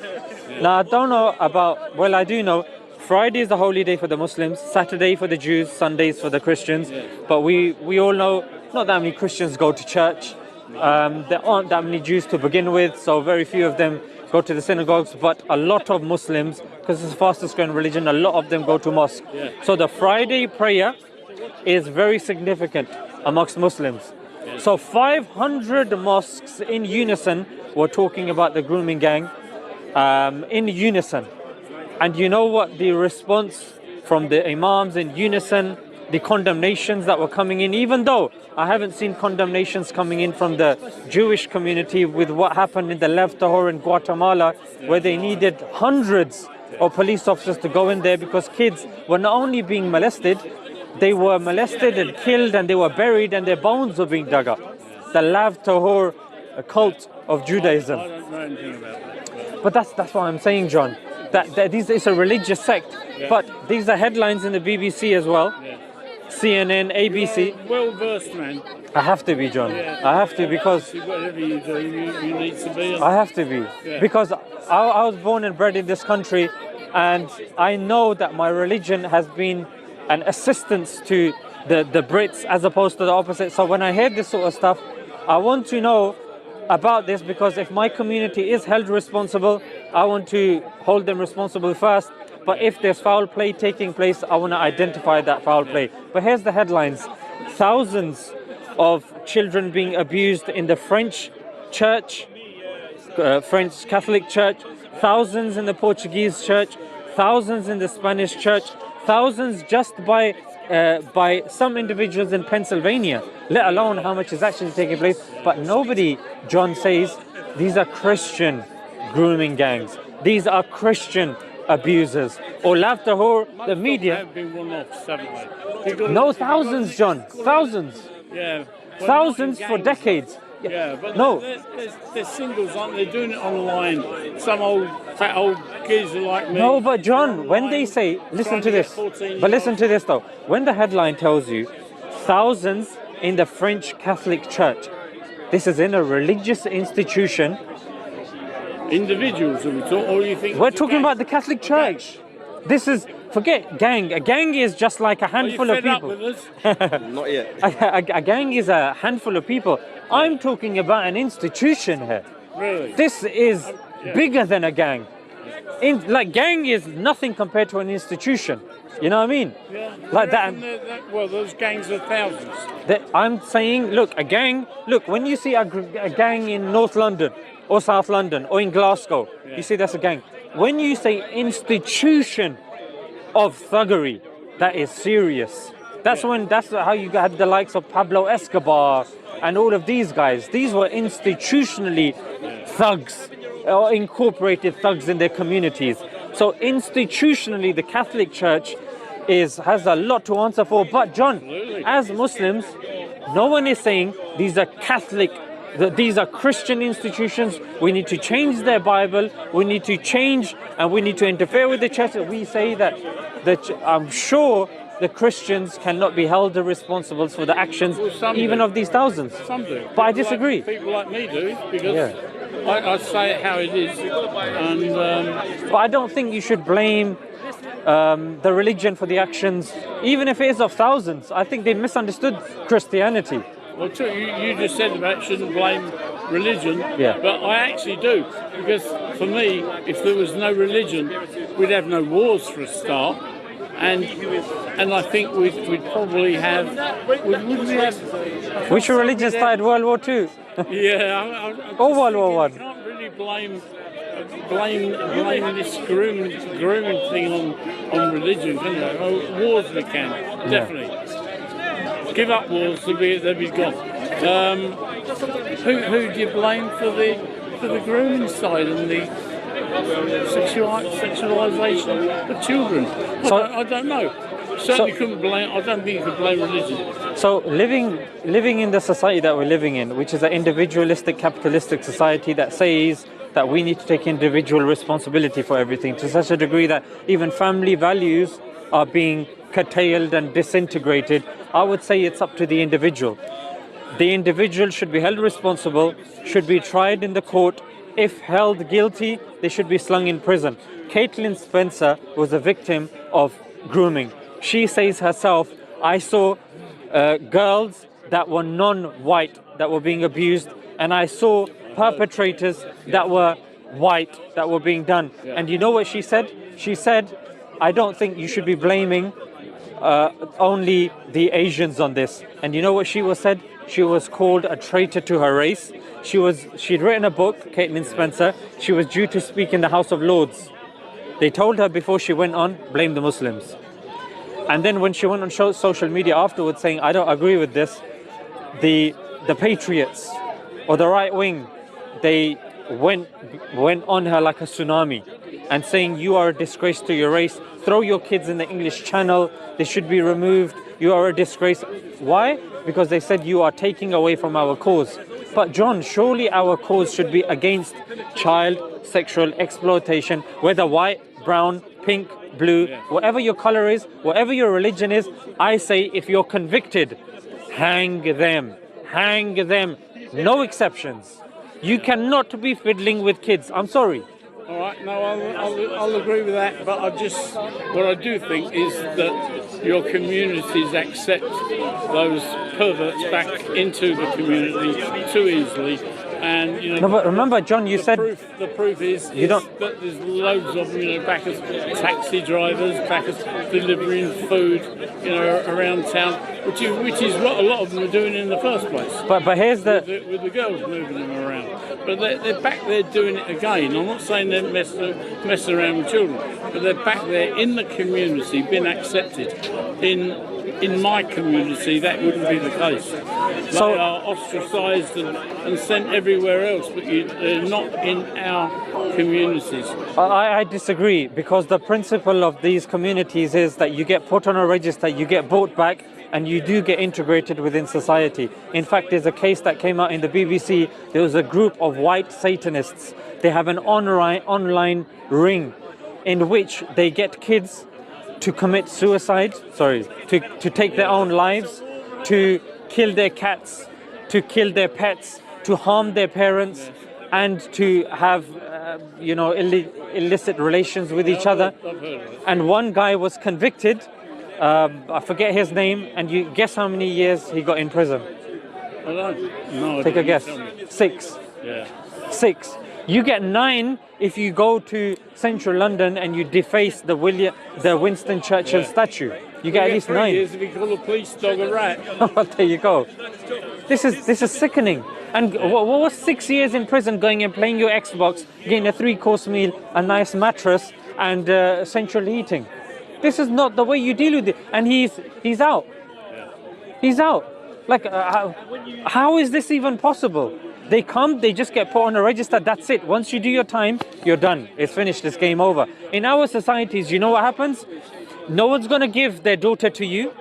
Now, I don't know about, well, I do know, Friday is the holy day for the Muslims, Saturday for the Jews, Sundays for the Christians. But we all know not that many Christians go to church. There aren't that many Jews to begin with, so very few of them go to the synagogues. But a lot of Muslims, because it's the fastest growing religion, a lot of them go to mosque. So the Friday prayer is very significant amongst Muslims. So 500 mosques in unison were talking about the grooming gang in unison. And you know what the response from the imams in unison, the condemnations that were coming in, even though I haven't seen condemnations coming in from the Jewish community with what happened in the Leftohor in Guatemala, where they needed hundreds of police officers to go in there because kids were not only being molested, they were molested and killed and they were buried and their bones were being dug up. The Leftohor cult of Judaism. I don't know anything about that. But that's what I'm saying, John. That it's a religious sect. But these are headlines in the BBC as well. CNN, ABC. Well versed, man. I have to be, John. I have to, because Whatever you do, you need to be. I have to be. Because I was born and bred in this country, and I know that my religion has been an assistance to the Brits as opposed to the opposite. So when I hear this sort of stuff, I want to know about this, because if my community is held responsible, I want to hold them responsible first. But if there's foul play taking place, I want to identify that foul play. But here's the headlines. Thousands of children being abused in the French church, French Catholic church, thousands in the Portuguese church, thousands in the Spanish church, thousands just by some individuals in Pennsylvania, let alone how much is actually taking place. But nobody, John says, these are Christian grooming gangs. These are Christian abusers. Or Leftohor, the media. Have been one-offs, haven't they? No, thousands, John. Thousands. Yeah. Well, Thousands not for in gangs. decades. Yeah, but No. they're singles, aren't they? They're doing it online. Some fat old geezer like me. No, but John, when they say, listen to this, but listen to this though, when the headline tells you thousands in the French Catholic Church, this is in a religious institution. Individuals, are we talking, or you think We're talking about the Catholic Church. This is, forget gang. A gang is just like a handful of people. Not yet. A gang is a handful of people. I'm talking about an institution here. Really? This is bigger than a gang. Like gang is nothing compared to an institution. You know what I mean? Yeah. Like that. Well, those gangs are thousands. I'm saying, look, a gang. Look, when you see a gang in North London or South London or in Glasgow, you see that's a gang. When you say institution of thuggery, that is serious. That's how you had the likes of Pablo Escobar and all of these guys. These were institutionally thugs, or incorporated thugs in their communities. So institutionally, the Catholic Church has a lot to answer for. But John, as Muslims, no one is saying these are Catholic, these are Christian institutions. We need to change their Bible. We need to change, and we need to interfere with the church. We say that I'm sure the Christians cannot be held responsible for the actions, even of these thousands. Some do. But I disagree. People like me do, because I say it how it is. And but I don't think you should blame the religion for the actions, even if it is of thousands. I think they misunderstood Christianity. well, too, you just said about shouldn't blame religion, Yeah. but I actually do, because for me, if there was no religion, we'd have no wars for a start. And I think we'd probably have. Would we have? Which religion started World War II? Yeah. Or World War I? You can't really blame this grooming thing on religion, can you? Oh, wars we can, definitely. Give up wars, they'll be gone. Who do you blame for the grooming side and sexualisation of children. I don't know. Certainly couldn't blame. I don't think you could blame religion. So living in the society that we're living in, which is an individualistic, capitalistic society that says that we need to take individual responsibility for everything to such a degree that even family values are being curtailed and disintegrated, I would say it's up to the individual. The individual should be held responsible, should be tried in the court. If held guilty, they should be slung in prison. Caitlin Spencer was a victim of grooming. She says herself, I saw girls that were non-white that were being abused, and I saw perpetrators that were white that were being done. Yeah. And you know what she said? She said, I don't think you should be blaming only the Asians on this. And you know what she was said? She was called a traitor to her race. She'd written a book, Caitlin Spencer. She was due to speak in the House of Lords. They told her before she went on, blame the Muslims. And then when she went on social media afterwards saying, I don't agree with this, the patriots or the right wing, they went on her like a tsunami and saying, you are a disgrace to your race. Throw your kids in the English Channel. They should be removed. You are a disgrace. Why? Because they said you are taking away from our cause. But John, surely our cause should be against child sexual exploitation, whether white, brown, pink, blue, whatever your color is, whatever your religion is. I say if you're convicted, hang them. Hang them. No exceptions. You cannot be fiddling with kids. I'm sorry. All right, no, I'll agree with that, but what I do think is that your communities accept those perverts back into the community too easily, and you know. No, but remember, John, you said the proof is that there's loads of them, back as taxi drivers, back as delivering food, around town, which is what a lot of them are doing in the first place. But here's with the girls moving them around. But they're back there doing it again. I'm not saying they're messing around with children, but they're back there in the community, being accepted. In my community, that wouldn't be the case. They are ostracised and sent everywhere else, but they're not in our communities. I disagree, because the principle of these communities is that you get put on a register, you get brought back, and you do get integrated within society. In fact, there's a case that came out in the BBC. There was a group of white Satanists. They have an online ring in which they get kids to commit suicide, to take their own lives, to kill their cats, to kill their pets, to harm their parents, and to have illicit relations with each other. And one guy was convicted. I forget his name, and you guess how many years he got in prison? I don't know. Take a guess. 6. Yeah. 6. You get 9 if you go to central London and you deface the Winston Churchill statue. You get at least 9. 3 years if you call a police dog a rat. There you go. This is sickening. And what was 6 years in prison, going and playing your Xbox, getting a 3-course meal, a nice mattress, and central heating? This is not the way you deal with it. And he's out. Yeah. He's out. Like, how is this even possible? They come, they just get put on a register, that's it. Once you do your time, you're done. It's finished, it's game over. In our societies, you know what happens? No one's going to give their daughter to you.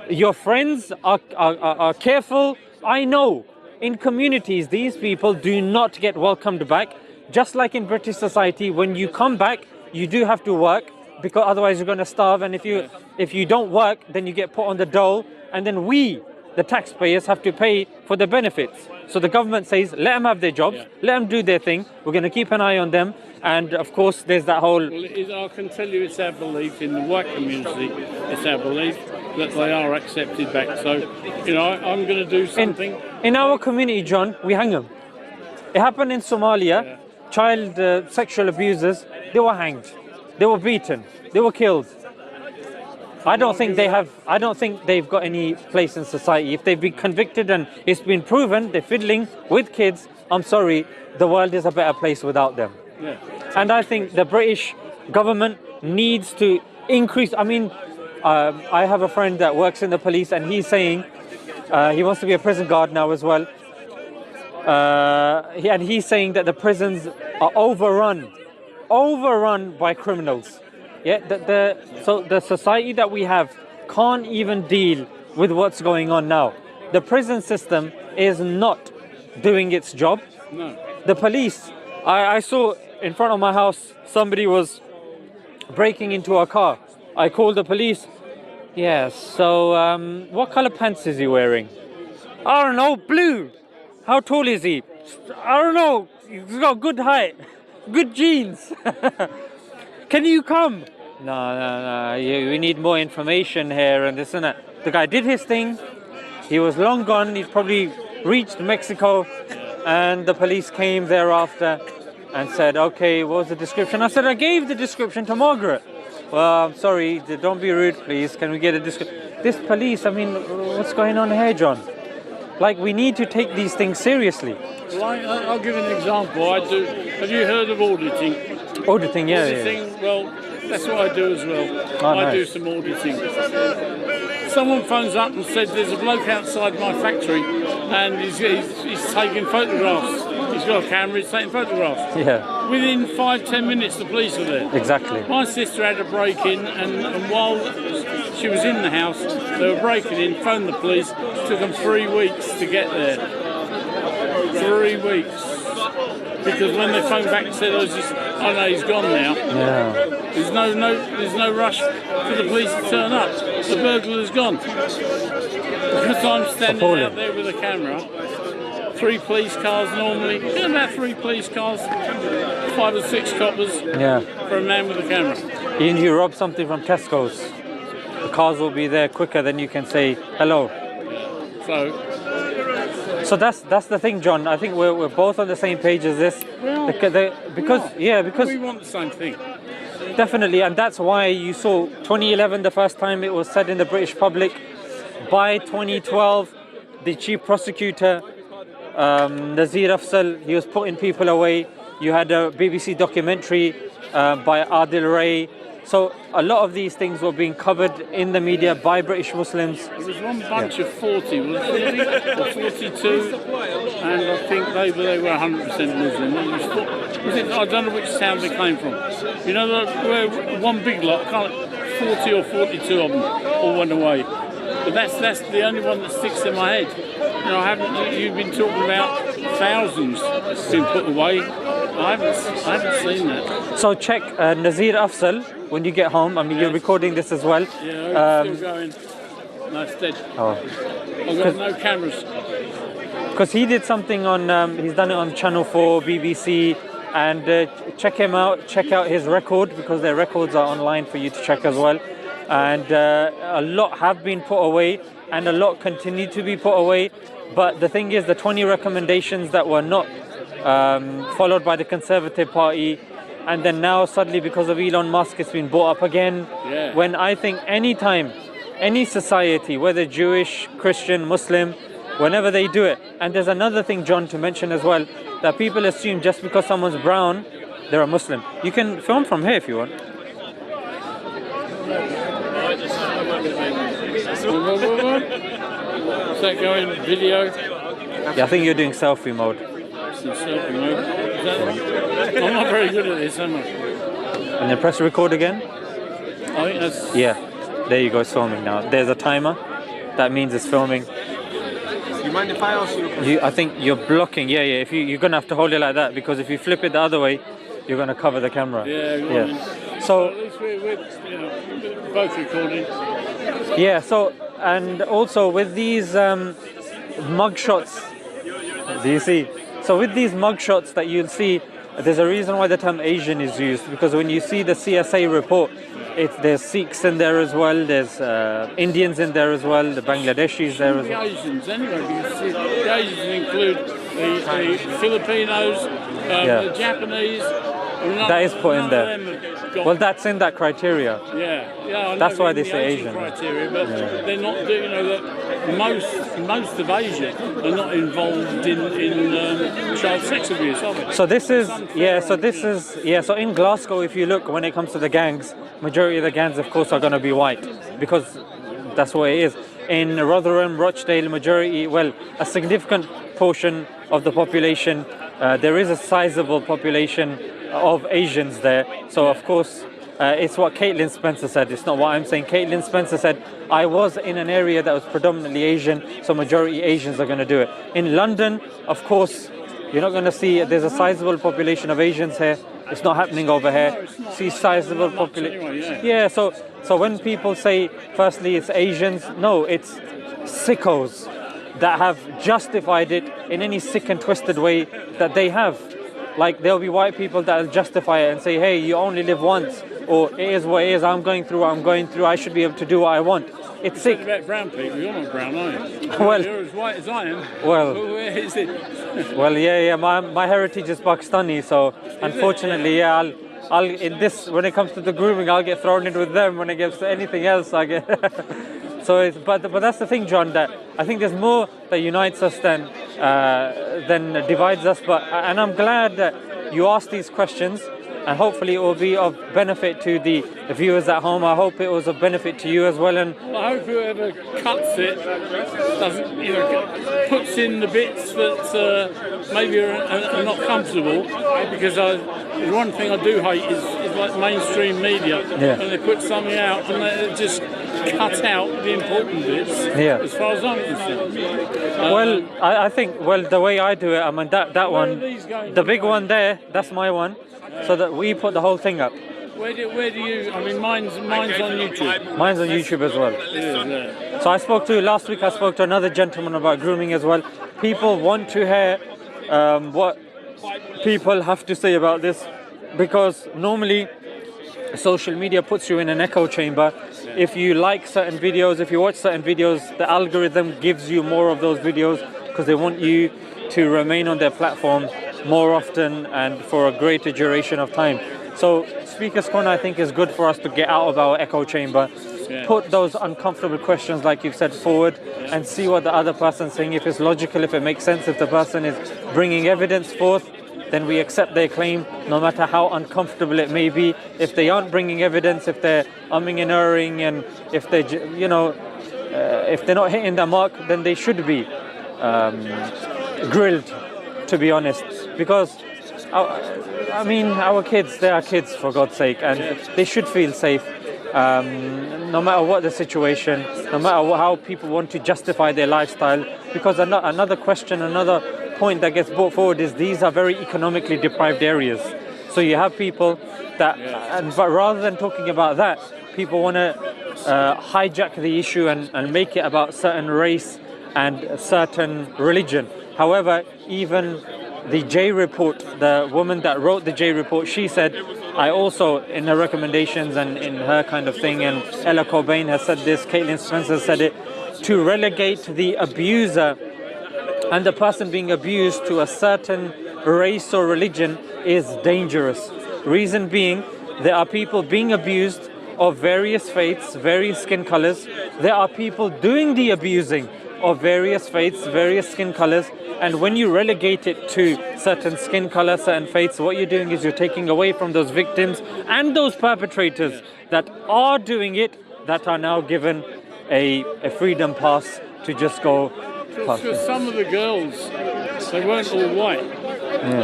Your friends are careful. I know. In communities, these people do not get welcomed back. Just like in British society, when you come back, you do have to work, because otherwise you're going to starve. And if you don't work, then you get put on the dole. And then we, the taxpayers, have to pay for the benefits. So the government says, let them have their jobs, let them do their thing. We're going to keep an eye on them. And of course, there's that whole... Well, I can tell you it's our belief in the white community, it's our belief that they are accepted back. So, I'm going to do something. In our community, John, we hang them. It happened in Somalia. Yeah. Child sexual abusers, they were hanged. They were beaten. They were killed. I don't think they've got any place in society. If they've been convicted and it's been proven they're fiddling with kids, I'm sorry, the world is a better place without them. Yeah. And I think the British government needs to increase. I mean, I have a friend that works in the police, and he's saying he wants to be a prison guard now as well. And he's saying that the prisons are overrun overrun by criminals. Yeah, so the society that we have can't even deal with what's going on now. The prison system is not doing its job. No. The police, I saw in front of my house, somebody was breaking into a car. I called the police. Yeah, so what color pants is he wearing? I don't know, blue. How tall is he? I don't know. He's got good height, good genes. Can you come? No. We need more information here and this and that. The guy did his thing. He was long gone. He'd probably reached Mexico, and the police came thereafter and said, okay, what was the description? I said, I gave the description to Margaret. Well, I'm sorry, don't be rude, please. Can we get a description? This police, I mean, what's going on here, John? Like, we need to take these things seriously. Well, I'll give an example. Have you heard of auditing? Auditing, yeah. Auditing, well, that's what I do as well. Oh, I nice. do some auditing. Someone phones up and said there's a bloke outside my factory and he's taking photographs. He's got a camera, he's taking photographs. Yeah, Within 5-10 minutes, the police were there. exactly. My sister had a break-in, and while she was in the house, they were breaking in, phoned the police. It took them 3 weeks to get there. 3 weeks. Because when they phoned back and said, oh no, he's gone now. Yeah. There's no rush for the police to turn up. The burglar's gone. Because I'm standing out there with a camera. 3 police cars normally. Yeah, about 3 police cars. 5 or 6 coppers. Yeah. For a man with a camera. Even if you rob something from Tesco's, the cars will be there quicker than you can say hello. So that's the thing, John. I think we're both on the same page as this. Well, because we want the same thing. definitely, and that's why you saw 2011 the first time it was said in the British public. By 2012, the chief prosecutor Nazir Afzal, he was putting people away. You had a BBC documentary by Adil Ray. So a lot of these things were being covered in the media by British Muslims. There was one bunch of 40, was it 40 or 42, and I think they were 100% Muslim. I don't know which town they came from. You know, where one big lot, 40 or 42 of them all went away. But that's the only one that sticks in my head. You know, you've been talking about thousands being put away. I haven't seen that. So check Nazir Afzal when you get home. I mean, you're recording this as well. Yeah, still going. No, it's dead. Oh. I've got no cameras. Because he did something on, he's done it on Channel 4, BBC, and check him out, check out his record, because their records are online for you to check as well. And a lot have been put away, and a lot continue to be put away. But the thing is, the 20 recommendations that were not followed by the Conservative Party, and then now suddenly because of Elon Musk it's been brought up again. Yeah. When I think any time, any society, whether Jewish, Christian, Muslim, whenever they do it. And there's another thing, John, to mention as well, that people assume just because someone's brown, they're a Muslim. You can film from here if you want. Is that going video? Yeah, I think you're doing selfie mode. Selfie mode. I'm not very good at this, am I? And then press record again. I think that's... Yeah, there you go, it's filming now. There's a timer. That means it's filming. You mind if I ask you a question? I think you're blocking. Yeah. If you're gonna have to hold it like that, because if you flip it the other way, you're gonna cover the camera. Yeah. So at least we're both recording. yeah. So and also with these mug shots, do you see? So with these mug shots that you'll see, there's a reason why the term Asian is used, because when you see the CSA report, there's Sikhs in there as well, there's Indians in there as well, the Bangladeshis there as well. The Asians anyway, because the Asians include the Filipinos, the Japanese. That is put in there. Well, that's in that criteria. Yeah. I know That's why they the say Asian. criteria, but they're not doing. You know, that most of Asia are not involved in child sex abuse, are they? So this is So in Glasgow, if you look, when it comes to the gangs, majority of the gangs, of course, are going to be white, because that's what it is. In Rotherham, Rochdale, a significant portion of the population there is a sizable population of Asians there. So of course, it's what Caitlin Spencer said. It's not what I'm saying. Caitlin Spencer said, I was in an area that was predominantly Asian, so majority Asians are going to do it. In London, of course, you're not going to see, there's a sizable population of Asians here. It's not happening over here. See sizable population. Yeah, so when people say, firstly, it's Asians, no, it's sickos that have justified it in any sick and twisted way that they have. Like, there'll be white people that'll justify it and say, hey, you only live once, or it is what it is, I'm going through what I'm going through, I should be able to do what I want. It's sick. About brown people, you're not brown, are you? Well, you're as white as I am. Well, where is it? Well, yeah, my heritage is Pakistani, so unfortunately, yeah, I'll in this, when it comes to the grooming, I'll get thrown in with them. When it gets to anything else, I get. So it's, but that's the thing, John, that I think there's more that unites us than divides us. And I'm glad that you asked these questions, and hopefully it will be of benefit to the viewers at home. I hope it was of benefit to you as well. And I hope whoever cuts it doesn't, puts in the bits that maybe are not comfortable, because the one thing I do hate is like mainstream media, when they put something out and they just cut out the important bits. As far as I'm concerned. Well, I think the way I do it, I mean that one, the big one there, that's my one. So that we put the whole thing up. Where do you? I mean, mine's on YouTube. Mine's on YouTube as well. So last week I spoke to another gentleman about grooming as well. People want to hear what people have to say about this, because normally social media puts you in an echo chamber. If you like certain videos, if you watch certain videos, the algorithm gives you more of those videos because they want you to remain on their platform more often and for a greater duration of time. So Speaker's Corner, I think, is good for us to get out of our echo chamber, put those uncomfortable questions like you've said forward, and see what the other person's saying, if it's logical, if it makes sense, if the person is bringing evidence forth, then we accept their claim, no matter how uncomfortable it may be. If they aren't bringing evidence, if they're umming and erring, and if they, if they're not hitting the mark, then they should be grilled, to be honest. Because, I mean, our kids, they are kids, for God's sake, and they should feel safe, no matter what the situation, no matter how people want to justify their lifestyle. Because another question, another point that gets brought forward is these are very economically deprived areas. So you have people that, but rather than talking about that, people want to hijack the issue and make it about certain race and a certain religion. However, even the J report, the woman that wrote the J report, she said, I also, in her recommendations and in her kind of thing, and Ella Cobain has said this, Caitlin Spencer said it, to relegate the abuser and the person being abused to a certain race or religion is dangerous. Reason being, there are people being abused of various faiths, various skin colors. There are people doing the abusing of various faiths, various skin colors. And when you relegate it to certain skin color, certain faiths, what you're doing is you're taking away from those victims and those perpetrators that are doing it, that are now given a freedom pass to just go past. Because some of the girls, they weren't all white.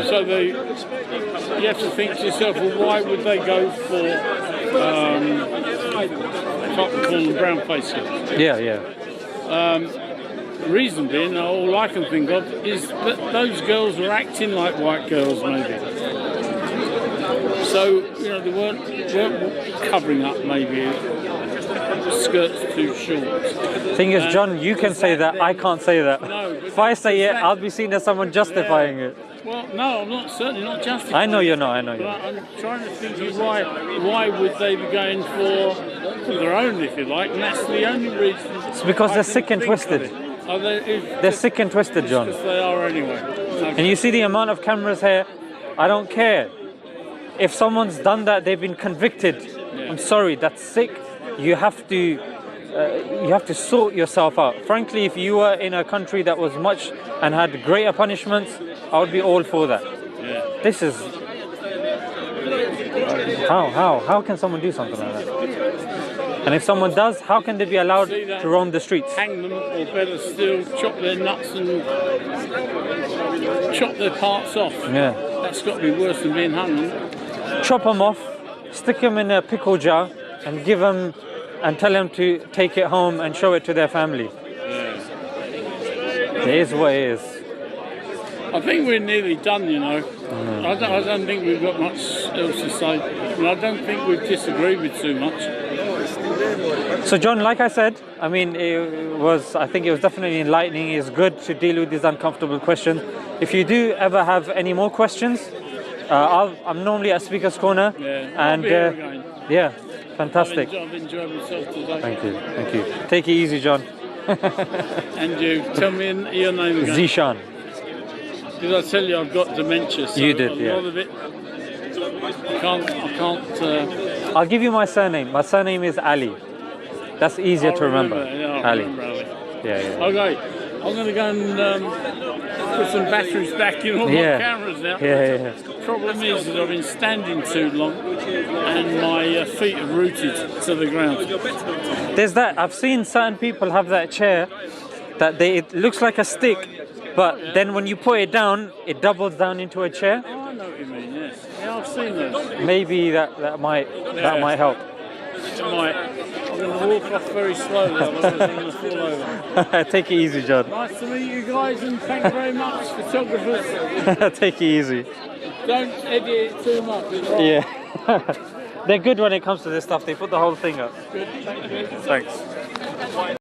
So you have to think to yourself, well, why would they go for, I can't call them brown face girls. Reason being, all I can think of is that those girls were acting like white girls, maybe. So, they weren't covering up, maybe skirts too short. Thing is, John, you can say that, I can't say that. No, if I say it, I'll be seen as someone justifying it. Well, no, I'm certainly not justifying it. I know you're not, But I'm trying to think of why would they be going for their own, if you like, and that's the only reason. It's because they're sick and twisted. They're sick and twisted, John. Because they are anyway. And you see the amount of cameras here, I don't care. If someone's done that, they've been convicted. I'm sorry, that's sick. You have to sort yourself out. Frankly, if you were in a country that was much and had greater punishments, I would be all for that. This is how can someone do something like that? And if someone does, how can they be allowed to roam the streets? Hang them, or better still, chop their nuts and chop their parts off. Yeah. That's got to be worse than being hung. Isn't it? Chop them off, stick them in a pickle jar, and give them, and tell them to take it home and show it to their family. Yeah. It is what it is. I think we're nearly done, you know. I don't think we've got much else to say. And I don't think we've disagreed with too much. So John, like I said, I mean, I think it was definitely enlightening. It's good to deal with these uncomfortable questions. If you do ever have any more questions, I'm normally at Speaker's Corner. Yeah, and I'll be here again. yeah, fantastic. I've enjoyed myself today. Thank you. Take it easy, John. And you, tell me your name again. Zishan. Did I tell you I've got dementia? So You did, a yeah. lot of it, I can't. I'll give you my surname. My surname is Ali. That's easier to remember. Ali. Yeah. Okay, I'm going to go and put some batteries back in all my cameras now. Yeah. Problem is that I've been standing too long and my feet are rooted to the ground. There's that. I've seen certain people have that chair that it looks like a stick, but then when you put it down, it doubles down into a chair. Oh, I know what you mean. Yes. Yeah, I've seen those. Maybe that might help. It might. I'm going to walk off very slowly, otherwise I'm going to fall over. Take it easy, John. Nice to meet you guys, and thank you very much, photographers. Take it easy. Don't edit it too much. Yeah. They're good when it comes to this stuff. They put the whole thing up. Good, thank you. Thanks.